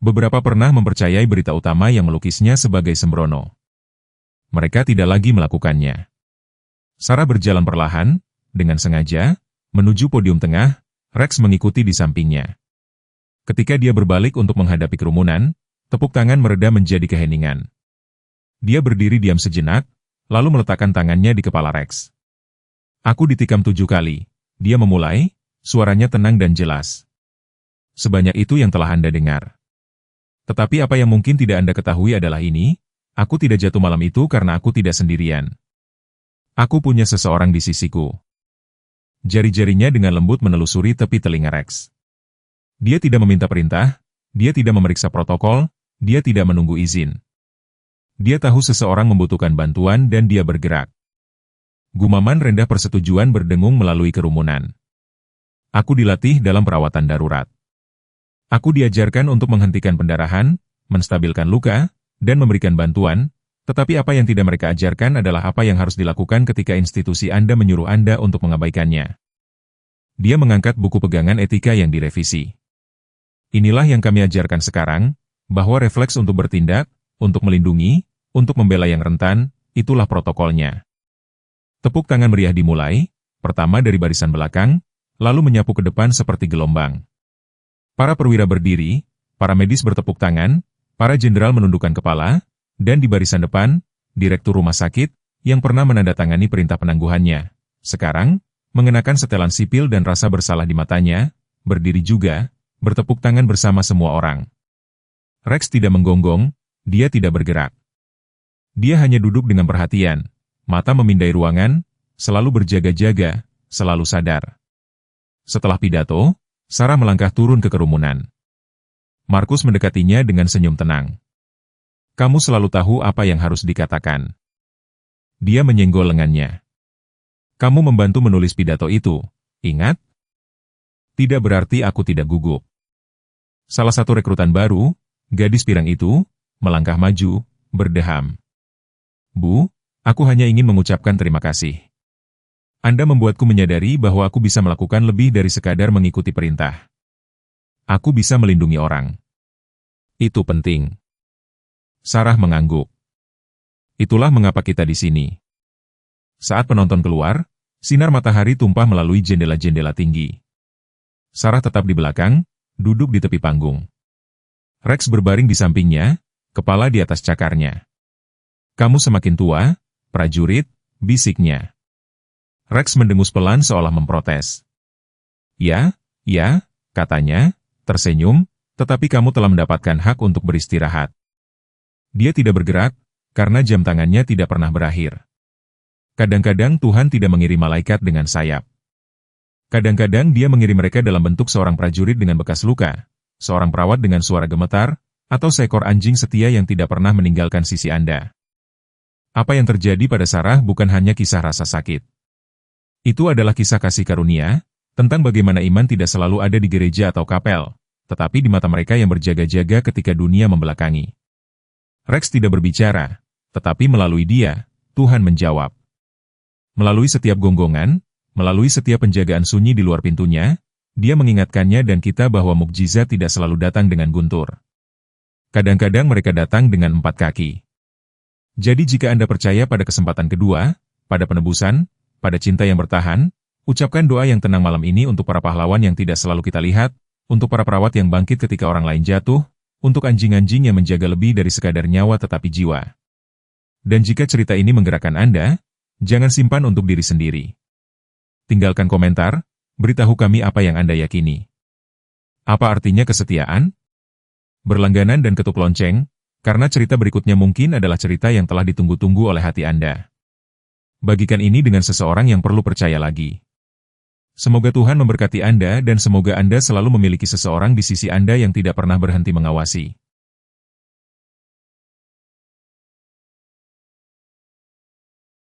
Beberapa pernah mempercayai berita utama yang melukisnya sebagai sembrono. Mereka tidak lagi melakukannya. Sarah berjalan perlahan, dengan sengaja, menuju podium tengah, Rex mengikuti di sampingnya. Ketika dia berbalik untuk menghadapi kerumunan, tepuk tangan mereda menjadi keheningan. Dia berdiri diam sejenak, lalu meletakkan tangannya di kepala Rex. "Aku ditikam 7 kali, dia memulai, suaranya tenang dan jelas. "Sebanyak itu yang telah Anda dengar. Tetapi apa yang mungkin tidak Anda ketahui adalah ini, aku tidak jatuh malam itu karena aku tidak sendirian. Aku punya seseorang di sisiku." Jari-jarinya dengan lembut menelusuri tepi telinga Rex. Dia tidak meminta perintah, dia tidak memeriksa protokol, dia tidak menunggu izin. Dia tahu seseorang membutuhkan bantuan dan dia bergerak. Gumaman rendah persetujuan berdengung melalui kerumunan. "Aku dilatih dalam perawatan darurat. Aku diajarkan untuk menghentikan pendarahan, menstabilkan luka, dan memberikan bantuan, tetapi apa yang tidak mereka ajarkan adalah apa yang harus dilakukan ketika institusi Anda menyuruh Anda untuk mengabaikannya." Dia mengangkat buku pegangan etika yang direvisi. "Inilah yang kami ajarkan sekarang, bahwa refleks untuk bertindak, untuk melindungi, untuk membela yang rentan, itulah protokolnya." Tepuk tangan meriah dimulai, pertama dari barisan belakang, lalu menyapu ke depan seperti gelombang. Para perwira berdiri, para medis bertepuk tangan, para jenderal menundukkan kepala, dan di barisan depan, direktur rumah sakit, yang pernah menandatangani perintah penangguhannya, sekarang, mengenakan setelan sipil dan rasa bersalah di matanya, berdiri juga, bertepuk tangan bersama semua orang. Rex tidak menggonggong, dia tidak bergerak. Dia hanya duduk dengan perhatian, mata memindai ruangan, selalu berjaga-jaga, selalu sadar. Setelah pidato, Sarah melangkah turun ke kerumunan. Markus mendekatinya dengan senyum tenang. "Kamu selalu tahu apa yang harus dikatakan." Dia menyenggol lengannya. "Kamu membantu menulis pidato itu, ingat? Tidak berarti aku tidak gugup." Salah satu rekrutan baru, gadis pirang itu, melangkah maju, berdeham. "Bu, aku hanya ingin mengucapkan terima kasih. Anda membuatku menyadari bahwa aku bisa melakukan lebih dari sekadar mengikuti perintah. Aku bisa melindungi orang. Itu penting." Sarah mengangguk. "Itulah mengapa kita di sini." Saat penonton keluar, sinar matahari tumpah melalui jendela-jendela tinggi. Sarah tetap di belakang, duduk di tepi panggung. Rex berbaring di sampingnya, kepala di atas cakarnya. "Kamu semakin tua, prajurit," bisiknya. Rex mendengus pelan seolah memprotes. Ya," katanya, tersenyum, "tetapi kamu telah mendapatkan hak untuk beristirahat." Dia tidak bergerak, karena jam tangannya tidak pernah berakhir. Kadang-kadang Tuhan tidak mengirim malaikat dengan sayap. Kadang-kadang dia mengirim mereka dalam bentuk seorang prajurit dengan bekas luka, seorang perawat dengan suara gemetar, atau seekor anjing setia yang tidak pernah meninggalkan sisi Anda. Apa yang terjadi pada Sarah bukan hanya kisah rasa sakit. Itu adalah kisah kasih karunia, tentang bagaimana iman tidak selalu ada di gereja atau kapel, tetapi di mata mereka yang berjaga-jaga ketika dunia membelakangi. Rex tidak berbicara, tetapi melalui dia, Tuhan menjawab. Melalui setiap gonggongan, Melalui setiap penjagaan sunyi di luar pintunya, dia mengingatkannya dan kita bahwa mukjizat tidak selalu datang dengan guntur. Kadang-kadang mereka datang dengan 4 kaki. Jadi jika Anda percaya pada kesempatan kedua, pada penebusan, pada cinta yang bertahan, ucapkan doa yang tenang malam ini untuk para pahlawan yang tidak selalu kita lihat, untuk para perawat yang bangkit ketika orang lain jatuh, untuk anjing-anjing yang menjaga lebih dari sekadar nyawa tetapi jiwa. Dan jika cerita ini menggerakkan Anda, jangan simpan untuk diri sendiri. Tinggalkan komentar, beritahu kami apa yang Anda yakini. Apa artinya kesetiaan? Berlangganan dan ketuk lonceng, karena cerita berikutnya mungkin adalah cerita yang telah ditunggu-tunggu oleh hati Anda. Bagikan ini dengan seseorang yang perlu percaya lagi. Semoga Tuhan memberkati Anda dan semoga Anda selalu memiliki seseorang di sisi Anda yang tidak pernah berhenti mengawasi.